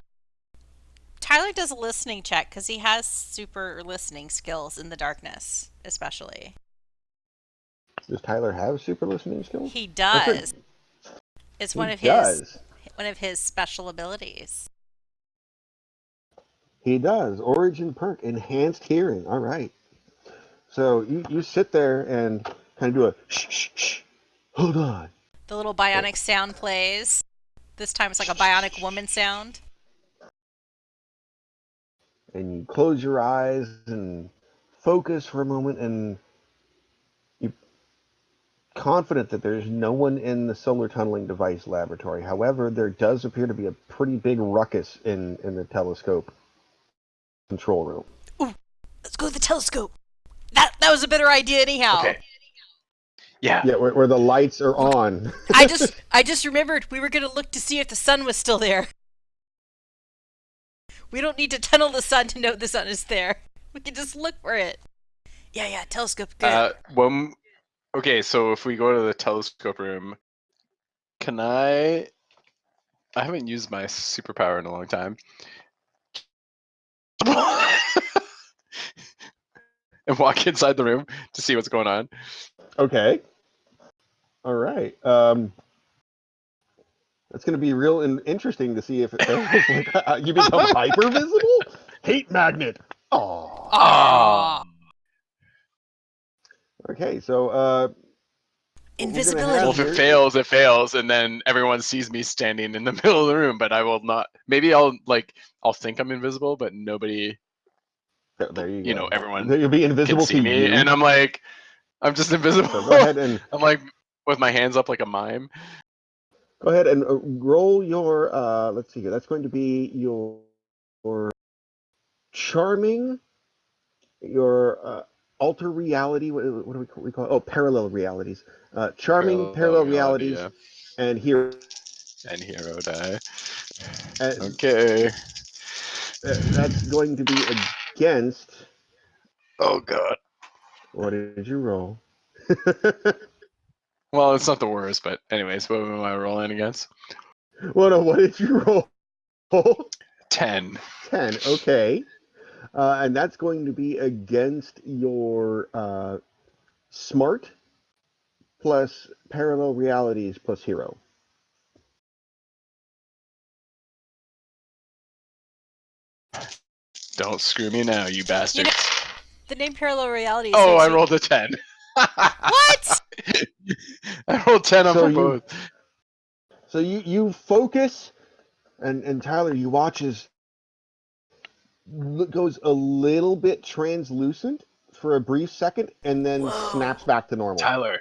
Tyler does a listening check because he has super listening skills in the darkness, especially. Does Tyler have super listening skills? He That's right. does. It's He does. one of his special abilities. He does. Origin perk, enhanced hearing. All right. So you sit there and kind of do a shh, shh, shh. Hold on. The little bionic sound plays. This time it's like a bionic woman sound. And you close your eyes and focus for a moment, and you're confident that there's no one in the solar tunneling device laboratory. However, there does appear to be a pretty big ruckus in the telescope control room. Ooh, let's go to the telescope. That was a better idea anyhow. Okay. Yeah. Yeah, where the lights are on. I just remembered we were gonna look to see if the sun was still there. We don't need to tunnel the sun to know the sun is there. We can just look for it. Yeah, telescope, good. Okay, so if we go to the telescope room, can I haven't used my superpower in a long time. And walk inside the room to see what's going on. Okay. All right. That's going to be real and interesting to see if like, you become hyper visible. Hate magnet. Oh. Aww. Okay, so Invisibility. Well, if it fails, it fails, and then everyone sees me standing in the middle of the room. But I will not. Maybe I'll think I'm invisible, but nobody. There you go. Everyone You'll be can invisible see to me, you. and I'm like, I'm just invisible. So go ahead and I'm like with my hands up like a mime. roll your. Let's see here. That's going to be your charming, your alter reality. What do we call it? Oh, parallel realities. Charming, parallel Reality, realities, yeah. and here. And hero die. And Okay. that's going to be against. Oh god. What did you roll? Well, it's not the worst, but anyways, what am I rolling against? Well, no, what did you roll? 10. 10. Okay. And that's going to be against your smart plus parallel realities plus hero. Don't screw me now, you You bastards. know, the name Parallel Realities. Oh, has I you... rolled a 10. What? I rolled 10 on So for you both. you focus, and Tyler, you watch as goes a little bit translucent for a brief second, and then snaps Whoa. back to normal. Tyler,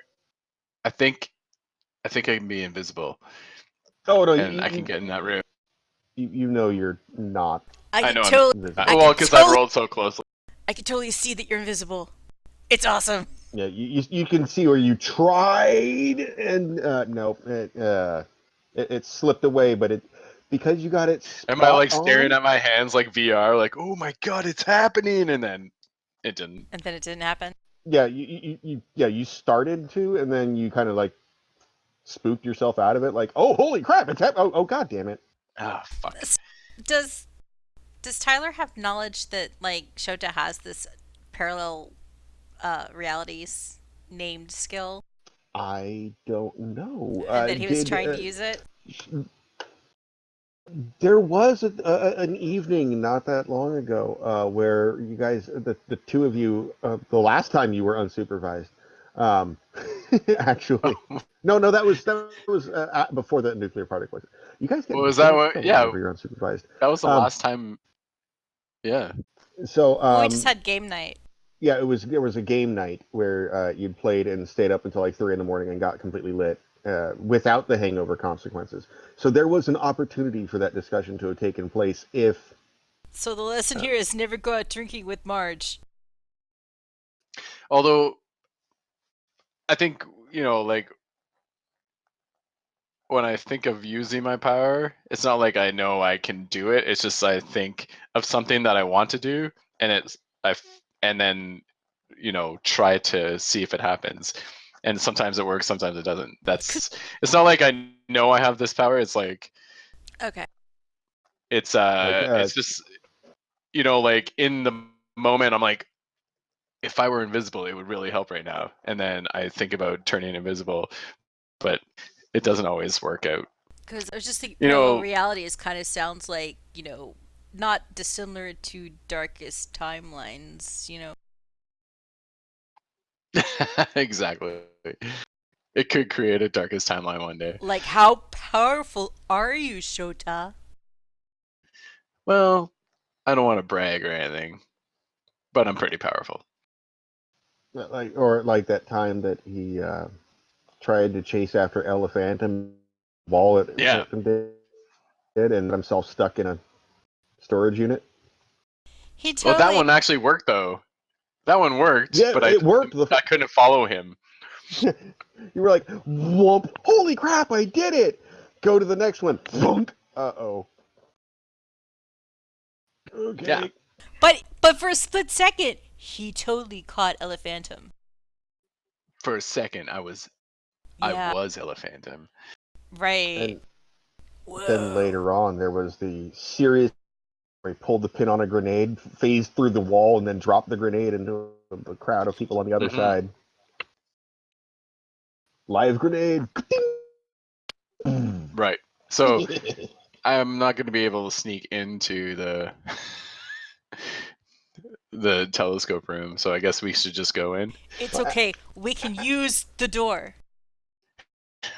I think I can be invisible, Oh no, and I can get in that room. you know you're not I I can know I'm totally, invisible. well because I rolled so closely. I can totally see that you're invisible. It's awesome. Yeah, you can see where you tried, and nope, it slipped away, but it because you got it Am I spot like staring on. at my hands like VR, like oh my god, it's happening, and then it didn't. And then it didn't happen. Yeah, you started to, and then you kind of like spooked yourself out of it, like, oh holy crap, oh god damn it. Ah, fuck. Does does Tyler have knowledge that like Shota has this parallel realities named skill, I don't know. and that he was Did trying to use it? There was an evening not that long ago where you guys, the two of you, the last time you were unsupervised, um, actually, Oh, no, that was before the nuclear particle. You guys get in was so that much one? trouble Yeah, whenever you're unsupervised. that was the Um, last time. Yeah. so Well, we just had game night. yeah, there was a game night where you'd played and stayed up until like 3 in the morning and got completely lit without the hangover consequences. So there was an opportunity for that discussion to have taken place if. So the lesson here is never go out drinking with Marge. Although I think like when I think of using my power, it's not like I know I can do it. It's just I think of something that I want to do, and and then try to see if it happens. And sometimes it works, sometimes it doesn't. It's not like I know I have this power. It's like Okay. Like it's just like in the moment I'm like, if I were invisible, it would really help right now. And then I think about turning invisible, but it doesn't always work out. Because I was just thinking You parallel know, realities kind of sounds like, not dissimilar to darkest timelines. exactly. It could create a darkest timeline one day. Like, how powerful are you, Shota? Well, I don't want to brag or anything, but I'm pretty powerful. or like that time that he tried to chase after Elephant and ball it Yeah. did and got himself stuck in a storage unit. He Well, that totally. one actually worked though. That one worked, Yeah, but it worked. I couldn't follow him. You were like, whoop, holy crap, I did it. Go to the next one. Thunk. Uh-oh. Yeah. Okay. But for a split second, he totally caught Elephantum. For a second, I was Yeah. Elephantum. Right. And then Whoa. later on, there was the serious where he pulled the pin on a grenade, phased through the wall, and then dropped the grenade into the crowd of people on the other Mm-hmm. side. Live grenade. Right. So I'm not going to be able to sneak into the telescope room, so I guess we should just go in. It's okay. We can use the door.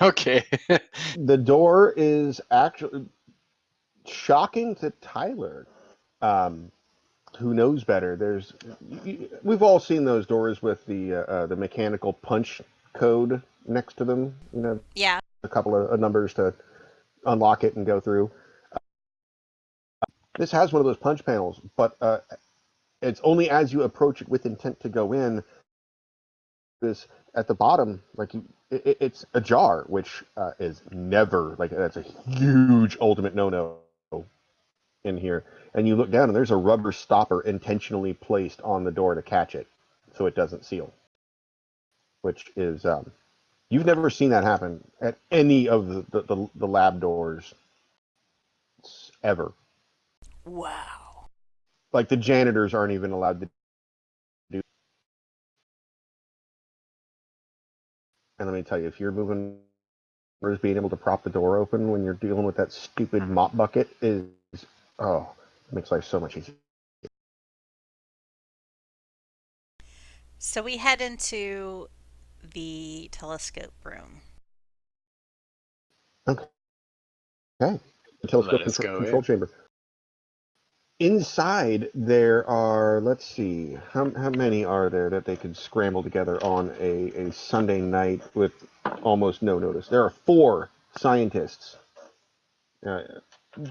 Okay. The door is actually shocking to Tyler. Um, who knows better? We've all seen those doors with the mechanical punch code next to them. Yeah. A couple of numbers to unlock it and go through. This has one of those punch panels, but it's only as you approach it with intent to go in. This at the bottom, like it's ajar, which is never like that's a huge ultimate no-no in here. And you look down, and there's a rubber stopper intentionally placed on the door to catch it, so it doesn't seal. Which is you've never seen that happen at any of the lab doors ever. Wow. Like the janitors aren't even allowed to do. And let me tell you, if you're moving, being able to prop the door open when you're dealing with that stupid mop bucket is, oh, it makes life so much easier. So we head into the telescope room. Okay. The Let telescope us go control in. chamber. Inside there are, let's see, how many are there that they could scramble together on a Sunday night with almost no notice? There are 4 scientists, uh,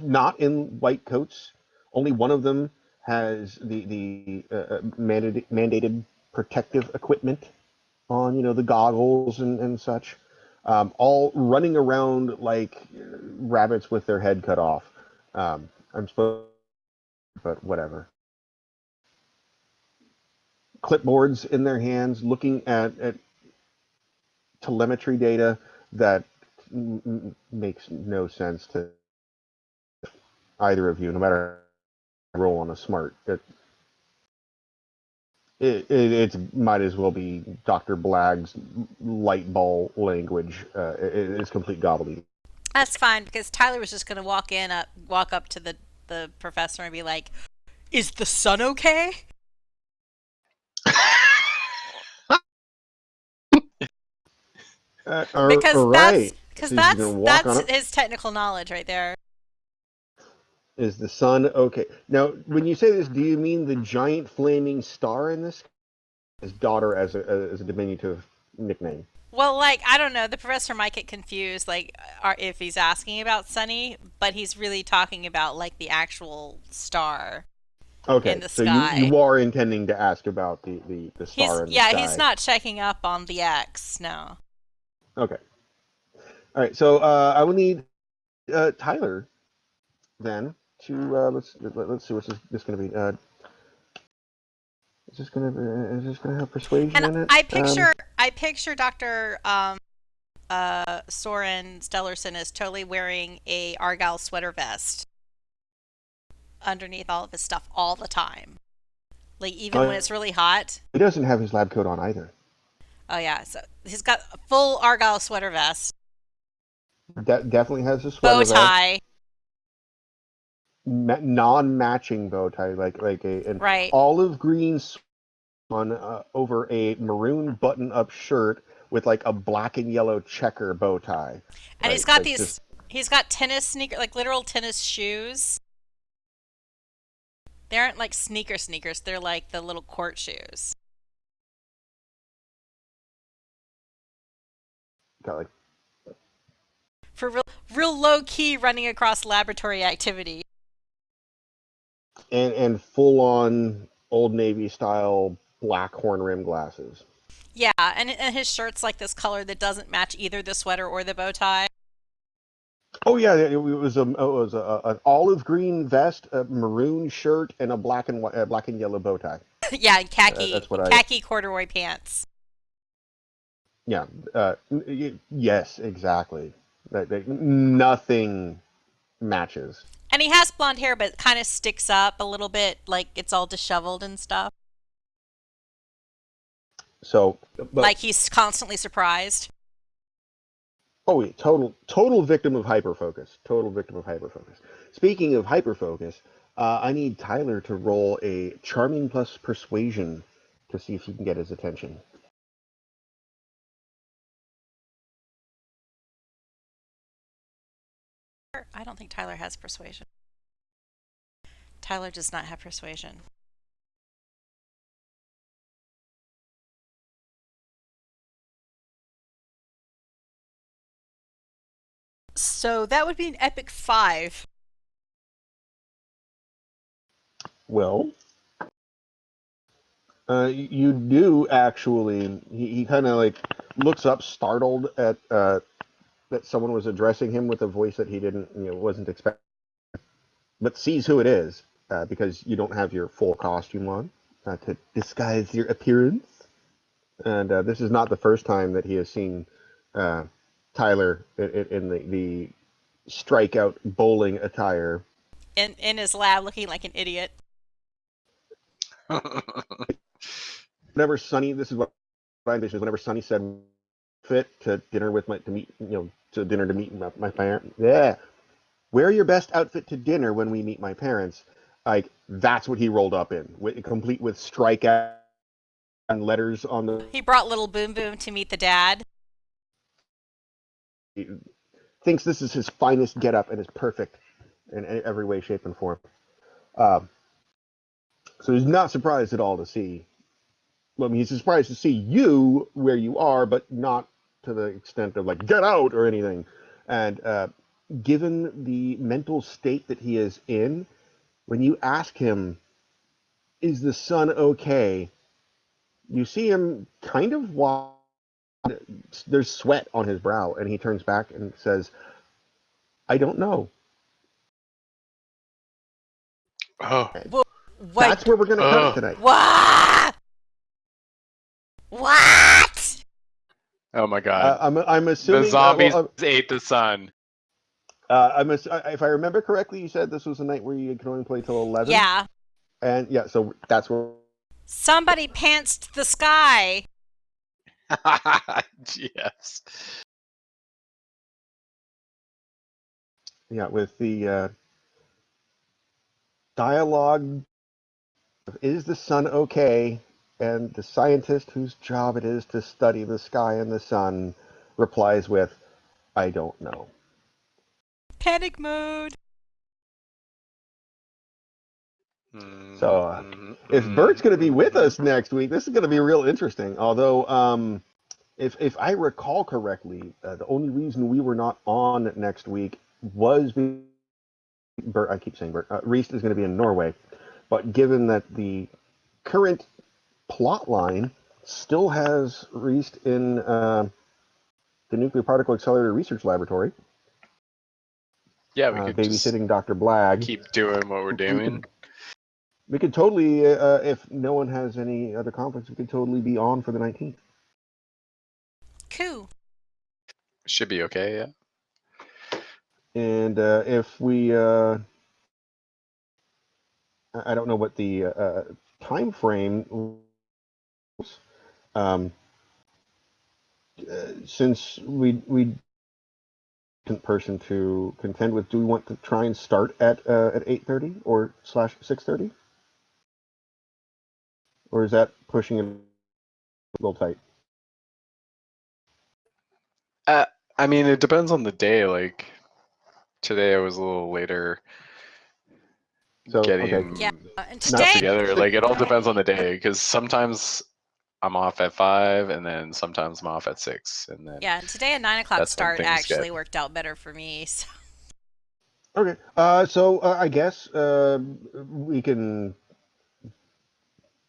not in white coats. Only one of them has the mandated protective equipment on, the goggles and such, all running around like rabbits with their head cut off. I'm supposed, but whatever. Clipboards in their hands, looking at telemetry data that makes no sense to either of you, no matter how you roll on a smart. It might as well be Dr. Blagg's light ball language. It's complete gobbledygook. That's fine because Tyler was just going to walk up to the professor and be like, "Is the sun okay?" All right. Because So you're just gonna walk on that's it. his technical knowledge right there. Is the sun okay? Now, when you say this, do you mean the giant flaming star in this? His daughter as a diminutive nickname. Well, like I don't know, the professor might get confused, like if he's asking about Sunny, but he's really talking about like the actual star in Okay, the so you sky. you are intending to ask about the star in the He's sky. not checking up on the X. No. Okay. All right. So I will need Tyler then to let's see what's this going to be. Is this gonna have persuasion And in it? I picture Dr. Soren Stellarson is totally wearing a Argyle sweater vest underneath all of his stuff all the time. Like even when it's really hot. He doesn't have his lab coat on either. Oh yeah, so he's got a full Argyle sweater vest, That definitely has a bow sweater vest, tie, non-matching bow tie, like an right? olive green on over a maroon button-up shirt with like a black and yellow checker bow tie, And right? Like just he's got tennis sneaker, like literal tennis shoes. They aren't like sneakers, they're like the little court shoes. got like For real low key running across laboratory activity. and full-on Old Navy style black horn rim glasses. Yeah, and his shirt's like this color that doesn't match either the sweater or the bow tie. Oh yeah, an olive green vest, a maroon shirt, and a black and yellow bow tie. Yeah, That's what and I. khaki corduroy pants. Yeah. Yes, exactly. Nothing matches. And he has blonde hair, but it kind of sticks up a little bit, like it's all disheveled and stuff. So, but Like he's constantly surprised. oh yeah, total victim of hyperfocus. Total victim of hyperfocus. Speaking of hyperfocus, I need Tyler to roll a charming plus persuasion to see if you can get his attention. I don't think Tyler has persuasion. Tyler does not have persuasion. So that would be an epic 5. Well, you do actually. He kind of like looks up, startled at that someone was addressing him with a voice that he didn't, wasn't expecting, but sees who it is because you don't have your full costume on to disguise your appearance. And this is not the first time that he has seen uh, Tyler in the strikeout bowling attire. In his lab looking like an idiot. Whenever Sonny, this is what I envision, is whenever Sonny said fit to dinner with my to meet, to dinner to meet my parents. Yeah, wear your best outfit to dinner when we meet my parents. Like that's what he rolled up in, complete with strikeout and letters on the. He brought little Boom Boom to meet the dad. Thinks this is his finest getup and is perfect in every way, shape, and form. Um, so he's not surprised at all to see. Well, I mean, he's surprised to see you where you are, but not to the extent of like get out or anything. And given the mental state that he is in, when you ask him, "Is the sun okay?" you see him kind of there's sweat on his brow, and he turns back and says, "I don't know." Oh. That's What? where we're going to cut it tonight. What? What? Oh my god. I'm assuming The zombies ate the sun. if I remember correctly, you said this was a night where you could only play till 11. Yeah. And yeah, so that's where. Somebody pantsed the sky. Yes. Yeah, with the dialogue of "Is the sun okay?" and the scientist whose job it is to study the sky and the sun replies with, "I don't know." Panic mode. So if Bert's going to be with us next week, this is going to be real interesting. Although, if I recall correctly, the only reason we were not on next week was Bert. I keep saying Bert. Reese is going to be in Norway, but given that the current plot line still has Reese in the Nuclear Particle Accelerator Research Laboratory, yeah, we could just babysitting Dr. Blag. keep doing what we're doing. We could totally, if no one has any other conflicts, we could totally be on for the 19th. Cool. Should be okay, yeah. And if we, I don't know what the time frame was, since we person to contend with, do we want to try and start at 8:30 or /6:30, or is that pushing it a little tight? I mean, it depends on the day. Like today, I was a little later So getting okay, Yeah. And stuff today, together. Like it all depends on the day, because sometimes I'm off at 5, and then sometimes I'm off at 6, and then yeah, and today a 9 o'clock that's when start things get. actually worked out better for me. So. okay. So I guess we can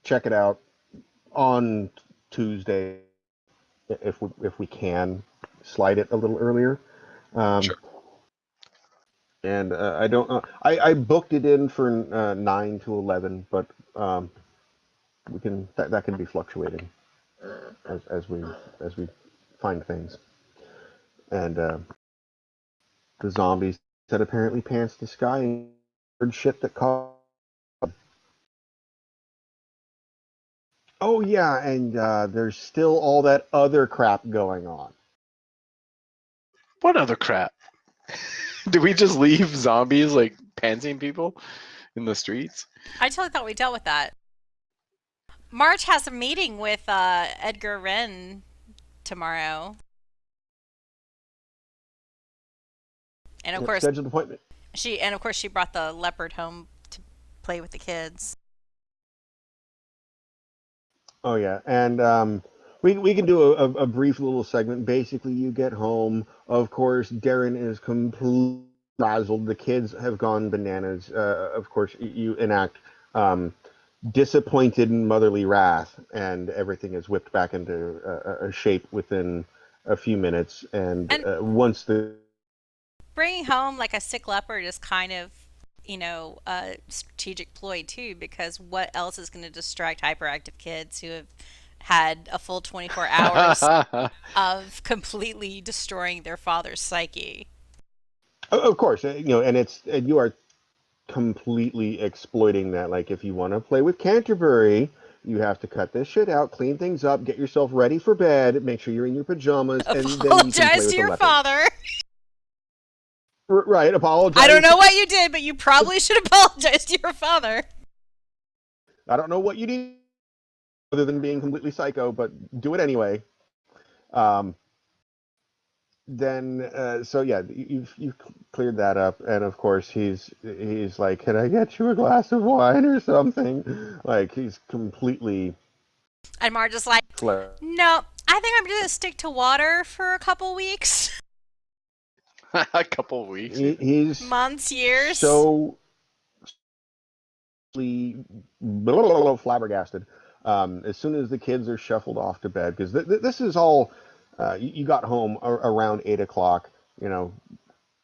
check it out on Tuesday if we can slide it a little earlier. Um, Sure. and I don't know. I booked it in for 9 to 11, but we can that can be fluctuating as we find things. And the zombies that apparently pants the sky and shit that caused. Oh yeah, and there's still all that other crap going on. What other crap? Did we just leave zombies like pantsing people in the streets? I totally thought we dealt with that. March has a meeting with Edgar Wren tomorrow. And of Yep, course, scheduled appointment. she brought the leopard home to play with the kids. Oh yeah, and we can do a brief little segment. Basically, you get home. Of course, Darren is completely frazzled. The kids have gone bananas. Of course, you enact disappointed motherly wrath, and everything is whipped back into a shape within a few minutes. And And once the bringing home like a sick leopard is kind of, a strategic ploy too, because what else is going to distract hyperactive kids who have had a full 24 hours of completely destroying their father's psyche? of course, and you are completely exploiting that. Like, if you want to play with Canterbury, you have to cut this shit out, clean things up, get yourself ready for bed, make sure you're in your pajamas, and then you can play Apologize with to the your leopard. father. Right, apologize. I don't know what you did, but you probably should apologize to your father. I don't know what you need other than being completely psycho, but do it anyway. Um, then so yeah, you've cleared that up, and of course he's like, "Can I get you a glass of wine or something?" Like he's completely And Marge is like, flare. no, I think I'm going to stick to water for a couple weeks, A couple weeks even. He's months, years. so flabbergasted. As soon as the kids are shuffled off to bed, because this is all you got home around 8 o'clock. You know,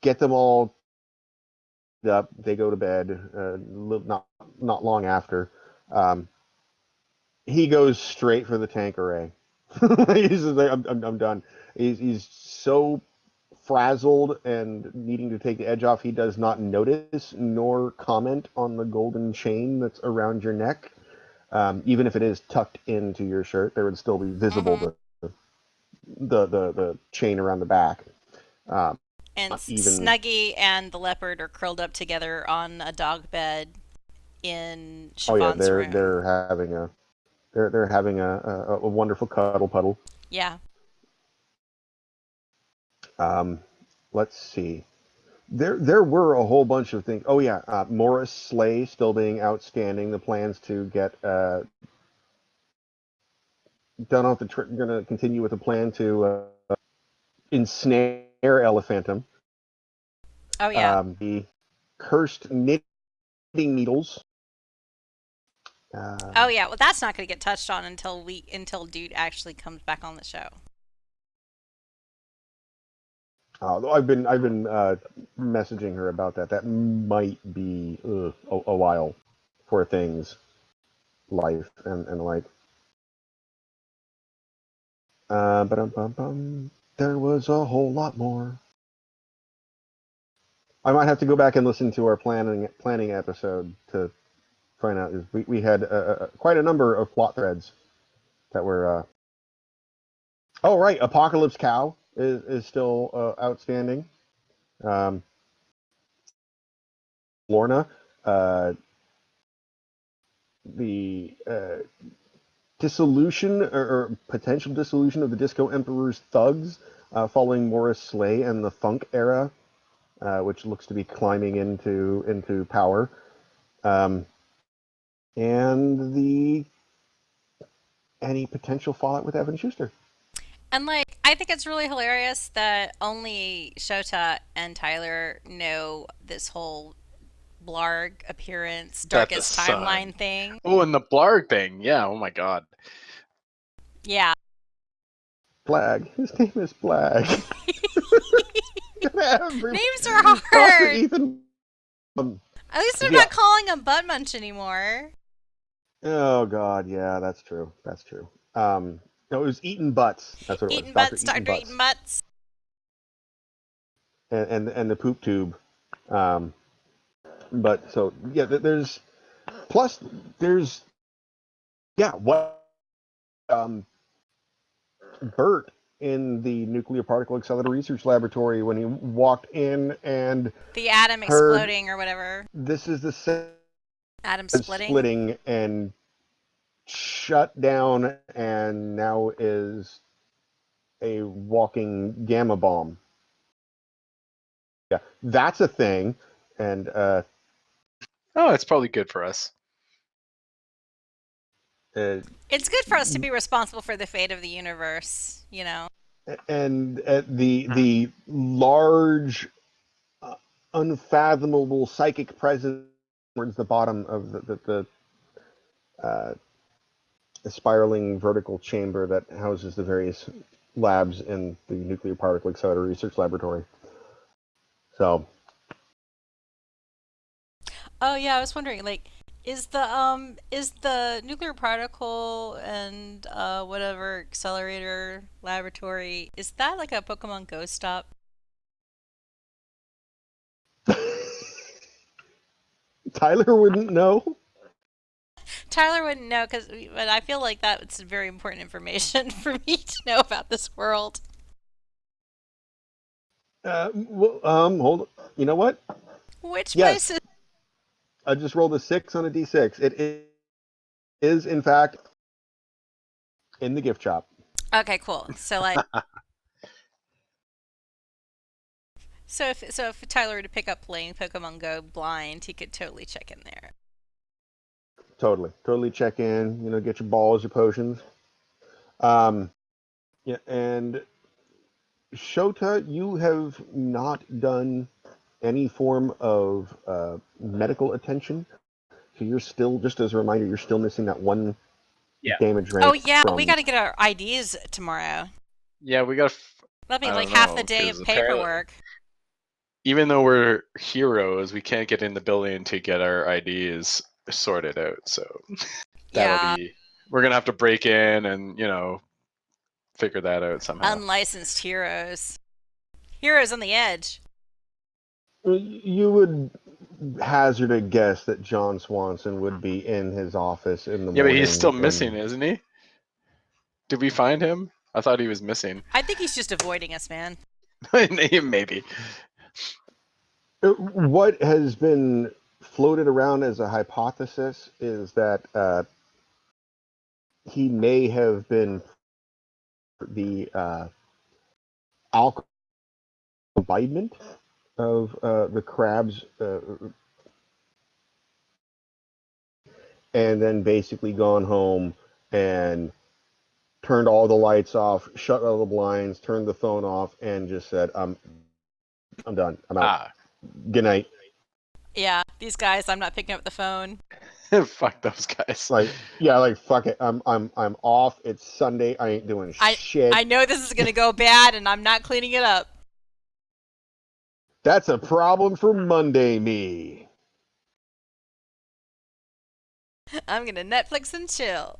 get them all up. They go to bed. Not long after. Um, he goes straight for the Tanqueray. He's just like, I'm done. He's so frazzled and needing to take the edge off, he does not notice nor comment on the golden chain that's around your neck. Even if it is tucked into your shirt, there would still be visible Hmm. the chain around the back. Um, And Not even. Snuggy and the leopard are curled up together on a dog bed in Oh yeah, Siobhan's they're room. they're having a they're having a wonderful cuddle puddle. Yeah. Um, let's see. There were a whole bunch of things. Oh yeah, Morris Slay still being outstanding. The plans to get done off the trip. Going to continue with the plan to ensnare Elephantum. Oh, yeah. The cursed knitting needles. Oh, Um, yeah. Well, that's not going to get touched on until Dude actually comes back on the show. I've been messaging her about that. That might be a while for things life and like. But there was a whole lot more. I might have to go back and listen to our planning episode to find out. We had quite a number of plot threads that were. Oh right, Apocalypse Cow is still outstanding. Um, Lorna, uh, the dissolution or potential dissolution of the Disco Emperor's thugs following Morris Slay and the Funk era, which looks to be climbing into power. Um, and the any potential fallout with Evan Schuster. And, like, I think it's really hilarious that only Shota and Tyler know this whole Blarg appearance, That the darkest sun. timeline thing. Oh, and the Blarg thing. Yeah. Oh my God. Yeah. Blag. His name is Blag. Every Names are Dr. hard. Ethan. At least I'm Yeah. not calling him Butt Munch anymore. Oh God. Yeah, that's true. That's true. No, it was Eaton Butts. That's what it was. Eating Dr. butts, Eaton Dr. Eating Butts. butts. And the poop tube. Um, but so yeah, there's plus there's yeah what Bert in the nuclear particle accelerator research laboratory when he walked in and The atom heard exploding or whatever. this is the set Atom splitting. splitting and shut down and now is a walking gamma bomb. Yeah, that's a thing. And Oh, it's probably good for us. uh, It's good for us to be responsible for the fate of the universe, you know? and the large, unfathomable psychic presence towards the bottom of uh, the spiraling vertical chamber that houses the various labs in the nuclear particle accelerator research laboratory. So Oh yeah, I was wondering, like, is the nuclear particle and whatever accelerator laboratory, is that like a Pokemon Go stop? Tyler wouldn't know. Tyler wouldn't know but I feel like that's very important information for me to know about this world. Hold on. You know what? Which place Yes, is I just rolled a 6 on a d6. It is, in fact, in the gift shop. Okay, cool. So like, so if Tyler were to pick up playing Pokemon Go blind, he could totally check in there. Totally check in. Get your balls, your potions. Um, yeah, and Shota, you have not done any form of medical attention. So you're still, just as a reminder, you're still missing that one Yeah. damage Oh rank yeah, we got from. to get our IDs tomorrow. Yeah, we got. That'll be I like don't half the know day because of apparently, paperwork. even though we're heroes, we can't get in the building to get our IDs sorted out. So that'll Yeah, be. We're gonna have to break in and figure that out somehow. unlicensed heroes. Heroes on the edge. You would hazard a guess that John Swanson would be in his office in the Yeah, but he's still morning, missing, and isn't he? Did we find him? I thought he was missing. I think he's just avoiding us, man. Maybe. what has been floated around as a hypothesis is that he may have been the alcohol imbibement of the crabs, and then basically gone home and turned all the lights off, shut all the blinds, turned the phone off, and just said, I'm done. I'm out. Ah, Good night." Yeah, these guys. I'm not picking up the phone. fuck those guys. Like, yeah, like fuck it. I'm off. It's Sunday. I ain't doing I shit. I know this is gonna go bad, and I'm not cleaning it up. That's a problem for Monday me. I'm gonna Netflix and chill.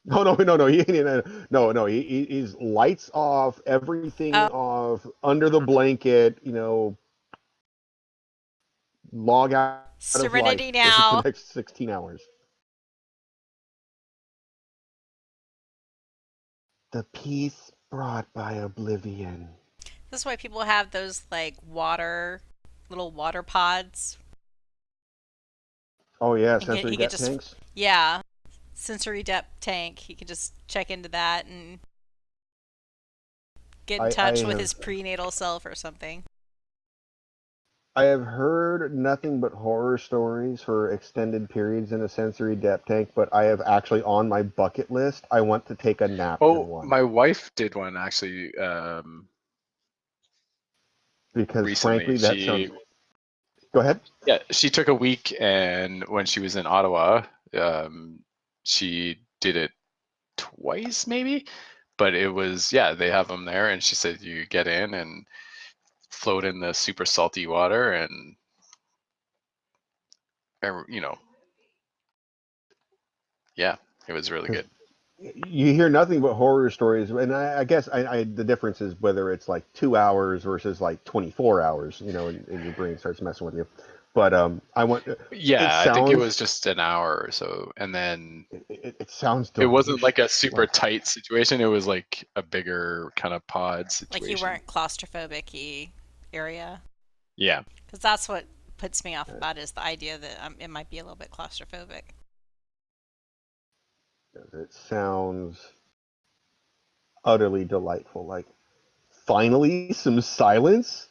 No. No. He's lights off, everything Oh, off, under the blanket. Log out of life Serenity for the now. next 16 hours. The peace brought by oblivion. This is why people have those like little water pods. Oh yeah, And sensory he could depth just, tanks. yeah, sensory depth tank. He could just check into that and get in I touch with have his prenatal self or something. I have heard nothing but horror stories for extended periods in a sensory depth tank, but I have actually on my bucket list. I want to take a nap in Oh, one my wife did one actually because, recently. frankly, that sounds. She Go ahead. Yeah, she took a week, and when she was in Ottawa, she did it twice, maybe. But it was, yeah, they have them there, and she said you get in and float in the super salty water, and yeah, it was really Because good. you hear nothing but horror stories, and I guess the difference is whether it's like 2 hours versus like 24 hours, and your brain starts messing with you. But I want. It Yeah, I think it sounds. was just an hour or so, and then It sounds it wasn't delicious. like a super Like, tight situation. It was like a bigger kind of pod Like you situation. weren't claustrophobic area. Yeah. Because that's what puts me off about it is the idea that it might be a little bit claustrophobic. it sounds utterly delightful. Like, finally, some silence.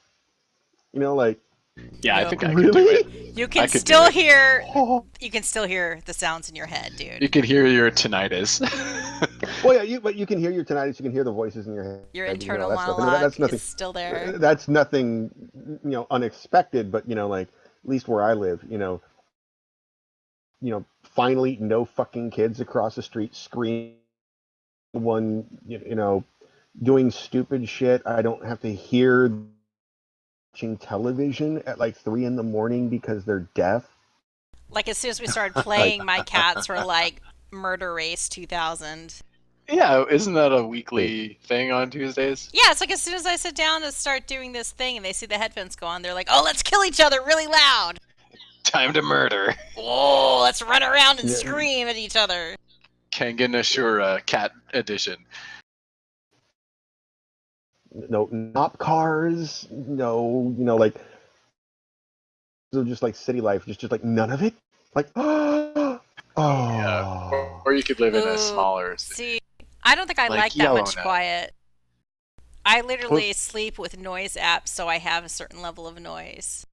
Like, Yeah, I Nope. think I could do it. really? You I can could do still it. hear Oh. you can still hear the sounds in your head, dude. You could hear your tinnitus. Well, yeah, but you can hear your tinnitus. You can hear the voices in your Your head. internal That's nothing. monologue That's is nothing. still there. That's nothing. Unexpected. But like, at least where I live, finally, no fucking kids across the street screaming. One, doing stupid shit. I don't have to hear watching television at like 3 in the morning because they're deaf. Like as soon as we started Like, playing, my cats were like Murder Race 2000. Yeah, isn't that a weekly thing on Tuesdays? Yeah, it's like as soon as I sit down to start doing this thing and they see the headphones go on, they're like, "Oh, let's kill each other really loud. Time to murder. Oh, let's run around and yeah, scream at each other." Kangen Ashura cat edition. no, not cars. No, like, so just like city life, just like none of it. Like, Yeah, oh, or you could live in a Ooh, smaller city. see, I don't think I like like that much Yellowknife. quiet. I Well, literally sleep with noise apps, so I have a certain level of noise.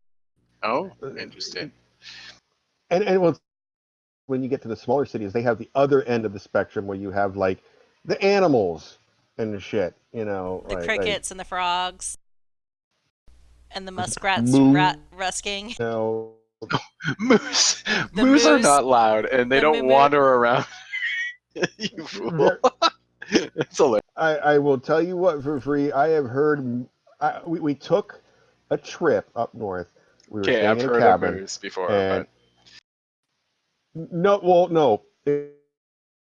Oh, interesting. and well, when you get to the smaller cities, they have the other end of the spectrum where you have like the animals and shit. You know, The like crickets and the frogs and the muskrats moo. rusking. You know, Moose, The moose are moose, not loud, and they the don't moo. wander around. You fool! It's hilarious. I will tell you what for free. I have heard. We took a trip up north. We were Okay, staying I've in a heard of cabin, moose before, and but no, well, no,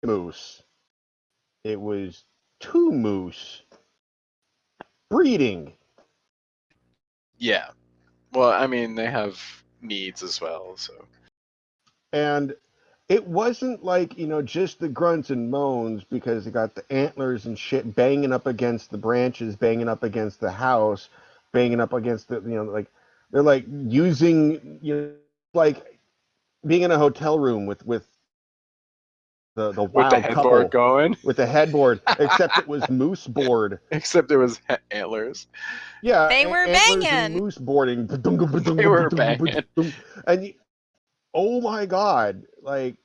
moose. It was two moose breeding, yeah. Well, I mean, they have needs as well, so and it wasn't like just the grunts and moans because they got the antlers and shit banging up against the branches, banging up against the house, banging up against the like they're like using like being in a hotel room with the with the wild headboard couple going, with the headboard, except it was moose board. except it was antlers. Yeah, They were antlers and banging. moose boarding. They were banging. And oh my god, like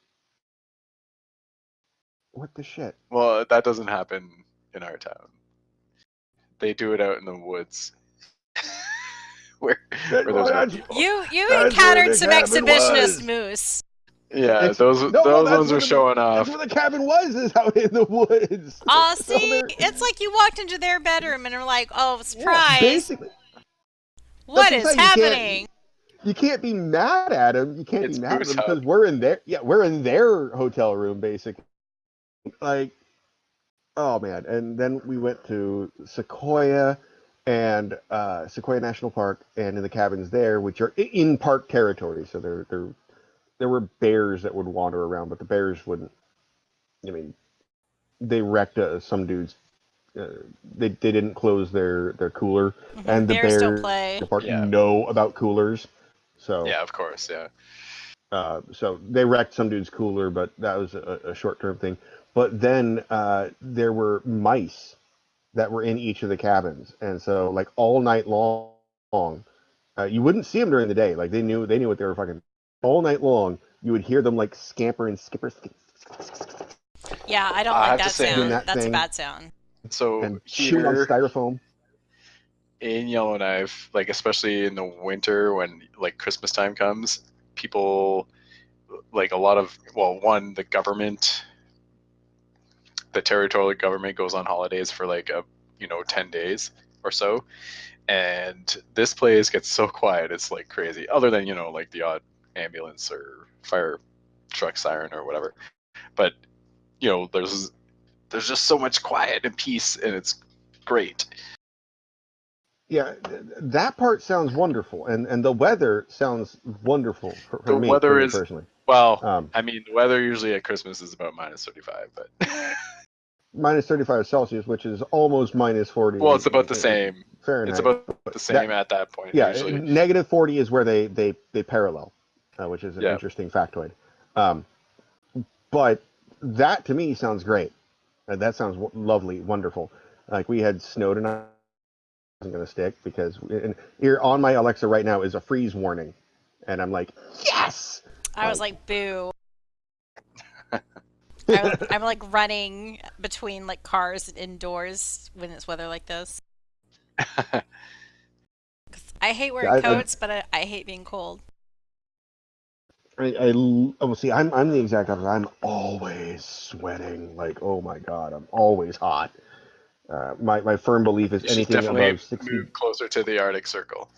what the shit? Well, that doesn't happen in our town. They do it out in the woods, where where there's no That's people. You that's where encountered the some cabin exhibitionist was. moose. Yeah, It's no, well, those ones are showing that's off. where the cabin was, is out in the woods. Aw, So see, they're it's like you walked into their bedroom and are like, "Oh, yeah, surprise! basically. That's What what I'm is saying. happening?" You can't be mad at them. You can't be It's mad at Moose them because Hub. we're in their we're in their hotel room basically. Like oh man, and then we went to Sequoia and Sequoia National Park and in the cabins there, which are in park territory. So there were bears that would wander around, but the bears wouldn't. I mean, they wrecked some dudes. Uh, they didn't close their cooler, and the Bears don't bears play. in the park Yeah, know about coolers, so yeah, of course, yeah. so they wrecked some dude's cooler, but that was a short term thing. But then there were mice that were in each of the cabins, and so like all night long, you wouldn't see them during the day. Like they knew what they were fucking. All night long, you would hear them like scamper and Yeah, I don't I like have to that doing say, sound. that That's a thing bad sound. so and chewing on here styrofoam. in Yellowknife, like especially in the winter when like Christmas time comes, people like a lot of well, one the government, the territorial government goes on holidays for like a 10 days or so, and this place gets so quiet it's like crazy. Other than like the odd ambulance or fire truck siren or whatever, but there's just so much quiet and peace, and it's great. Yeah, that part sounds wonderful, and the weather sounds wonderful The for weather me is personally. well, Um, I mean, the weather usually at Christmas is about -35, but minus 35 Celsius, which is almost minus 40 well, it's about the in same. It's Fahrenheit. about But the same that at that point yeah, usually. negative 40 is where they parallel, which is an Yeah. interesting factoid. Um, but that to me sounds great. That sounds lovely, wonderful. Like we had snow tonight. Isn't going to stick because and here on my Alexa right now is a freeze warning, and I'm like, yes, I was like like, "Boo." yeah, I'm like running between like cars indoors when it's weather like this. I hate wearing I, coats, but I hate being cold. oh, see, I'm the exact opposite. I'm always sweating. Like, oh my god, I'm always hot. My firm belief is You should anything definitely above 60 move closer to the Arctic Circle.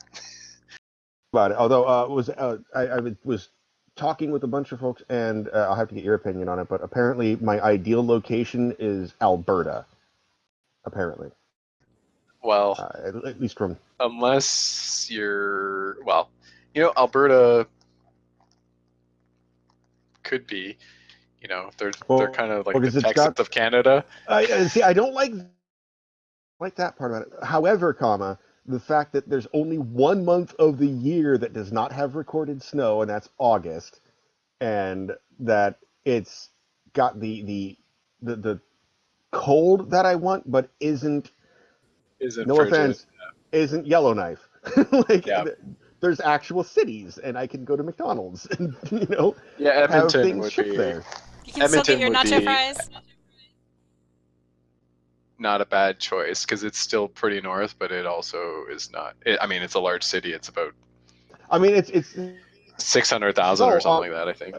about it. Although I was talking with a bunch of folks, and I'll have to get your opinion on it. But apparently, my ideal location is Alberta. Apparently, Well, at least from unless you're well, Alberta could be. They're well, kind of like the because it's Texas got of Canada. I see. I don't like that part about it. However, comma, the fact that there's only 1 month of the year that does not have recorded snow, and that's August, and that it's got the cold that I want, but isn't, Isn't no frigid. offense, isn't Yellowknife. Like, Yeah. there's actual cities, and I can go to McDonald's and, Yeah, have Edmonton things would shipped be there. You can still get Edmonton your would nacho be fries. not a bad choice because it's still pretty north, but it also is not. I mean, it's a large city. It's about I mean, it's 600,000 or all something like that, I think.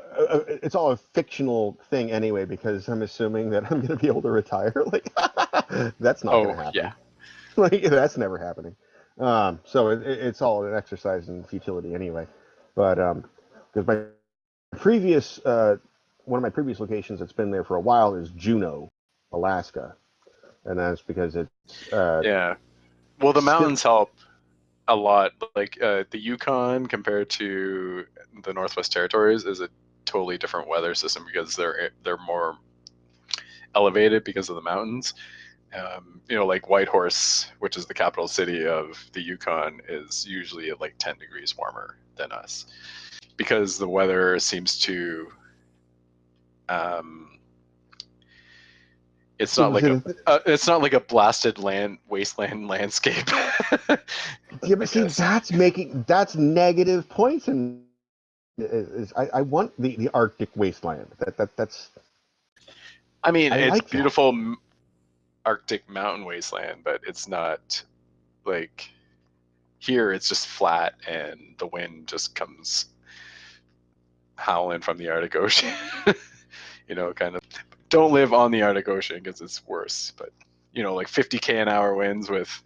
it's all a fictional thing anyway, because I'm assuming that I'm going to be able to retire. Like, that's not going Oh to yeah. happen. Like, that's never happening. So it's all an exercise in futility anyway. But because my previous one of my previous locations that's been there for a while is Juneau, Alaska, and that's because it's Yeah. Well, the still. mountains help a lot. Like the Yukon compared to the Northwest Territories is a totally different weather system because they're more elevated because of the mountains. Like Whitehorse, which is the capital city of the Yukon, is usually at like 10 degrees warmer than us because the weather seems to. Um, it's So, not like a blasted wasteland landscape. yeah, I but see, guess. that's negative points, and I want the Arctic wasteland. That's I mean, I it's like that. beautiful Arctic mountain wasteland, but it's not like here. It's just flat, and the wind just comes howling from the Arctic Ocean. Kind of. Don't live on the Arctic Ocean because it's worse. But like 50k an hour winds with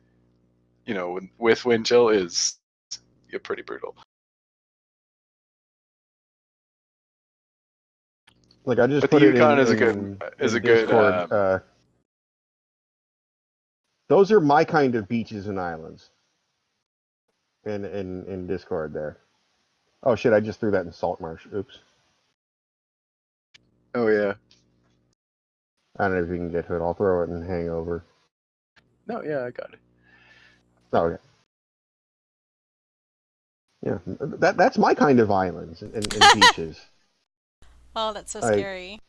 wind chill is pretty brutal. Like, I just But the put it Yukon in is a good is a good. Discord. Those are my kind of beaches and islands. In Discord there. Oh shit! I just threw that in Salt Marsh. Oops. Oh yeah. I don't know if you can get to it. I'll throw it in Hangover. No, yeah, I got it. Oh, okay. Yeah, that's my kind of islands and beaches. Oh, that's so Like scary.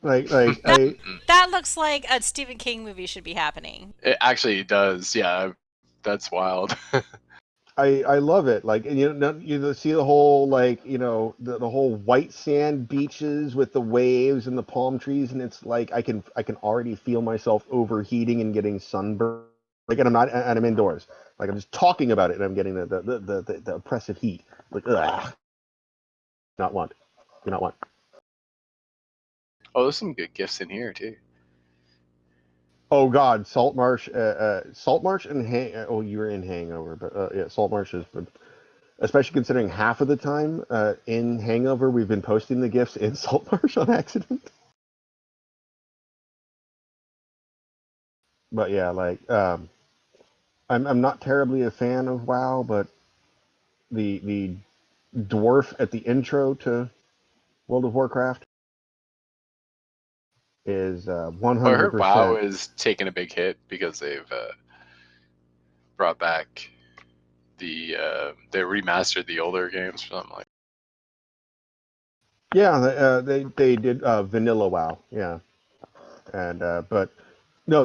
like That I that looks like a Stephen King movie should be happening. It actually does. Yeah, that's wild. I love it. Like, and see the whole, like, the whole white sand beaches with the waves and the palm trees, and it's like I can already feel myself overheating and getting sunburned. Like, and I'm indoors. Like, I'm just talking about it, and I'm getting the oppressive heat. Like, ugh, not want, do not want. Oh, there's some good gifts in here too. Oh God, Salt Marsh, and oh, you were in Hangover, but yeah, Salt Marsh is, especially considering half of the time in Hangover we've been posting the gifts in Salt Marsh on accident. But yeah, like, I'm not terribly a fan of WoW, but the dwarf at the intro to World of Warcraft is Well, I heard WoW 100%. is taking a big hit because they've brought back they remastered the older games or something like. Yeah, they did vanilla WoW, yeah, and but no,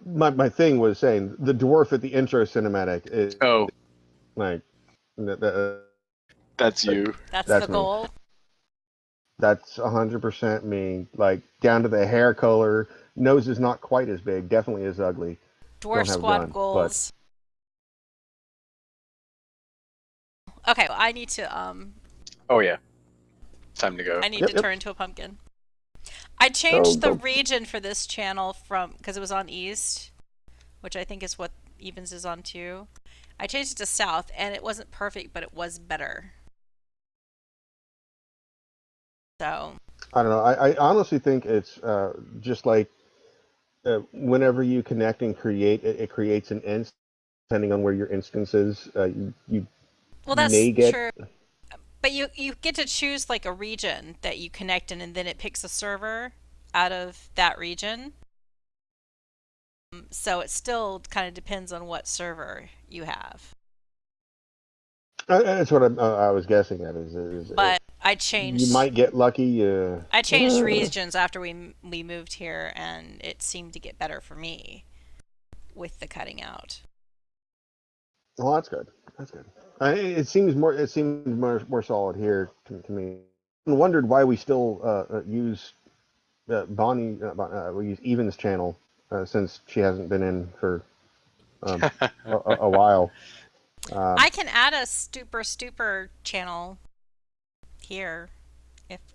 my thing was saying the dwarf at the intro cinematic is Oh, like, that, that's you. That's the that's me. goal. That's 100% me. Like, down to the hair color. Nose is not quite as big. Definitely is ugly. Dwarf Don't have a Squad gun, but goals. Okay, well, Oh yeah, time to go. I need yep, to yep. turn into a pumpkin. I Go changed the go. region for this channel from because it was on East, which I think is what Evans is on too. I changed it to South, and it wasn't perfect, but it was better. So, I don't know. I honestly think it's just like, whenever you connect and create, it creates an instance. Depending on where your instance is, you well, may that's get. true. But you get to choose like a region that you connect in, and then it picks a server out of that region. So it still kind of depends on what server you have. That's what I was guessing at. Is But I You changed. might get lucky. I changed regions after we moved here, and it seemed to get better for me with the cutting out. Well, that's good. That's good. It seems more solid here to me. I wondered why we still use Bonnie. We use Evan's channel since she hasn't been in for a while. I can add a Stupor channel here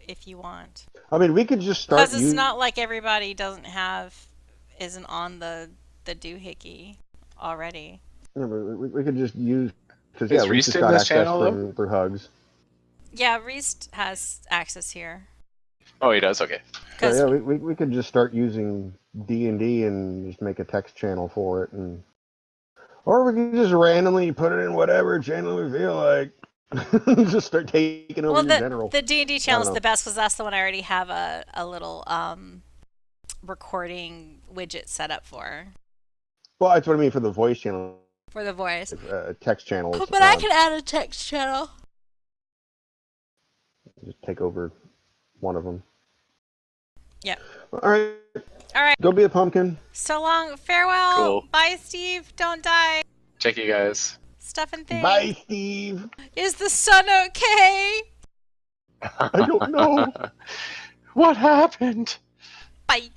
if you want. I mean, we could just Because start it's using. not like everybody isn't on the doohickey already. You know, we could just use because Is we Reese just in got this access channel though? through Hugs. Yeah, Reese has access here. Oh, he does. Okay. So Because yeah, we could just start using D&D and just make a text channel for it, and or we can just randomly put it in whatever channel we feel like. Just start taking over well, your general. the D&D I channel don't is know. the best because that's the one I already have a little recording widget set up for Well, that's what I mean for the voice channel, the voice. text channels. But I can add a text channel. Just take over one of them. Yeah. All right, All right. go be a pumpkin. So long. Farewell. Cool. Bye, Steve. Don't die. Check you guys. Stuff and things. Bye, Steve. Is the sun okay? I don't know. What happened? Bye.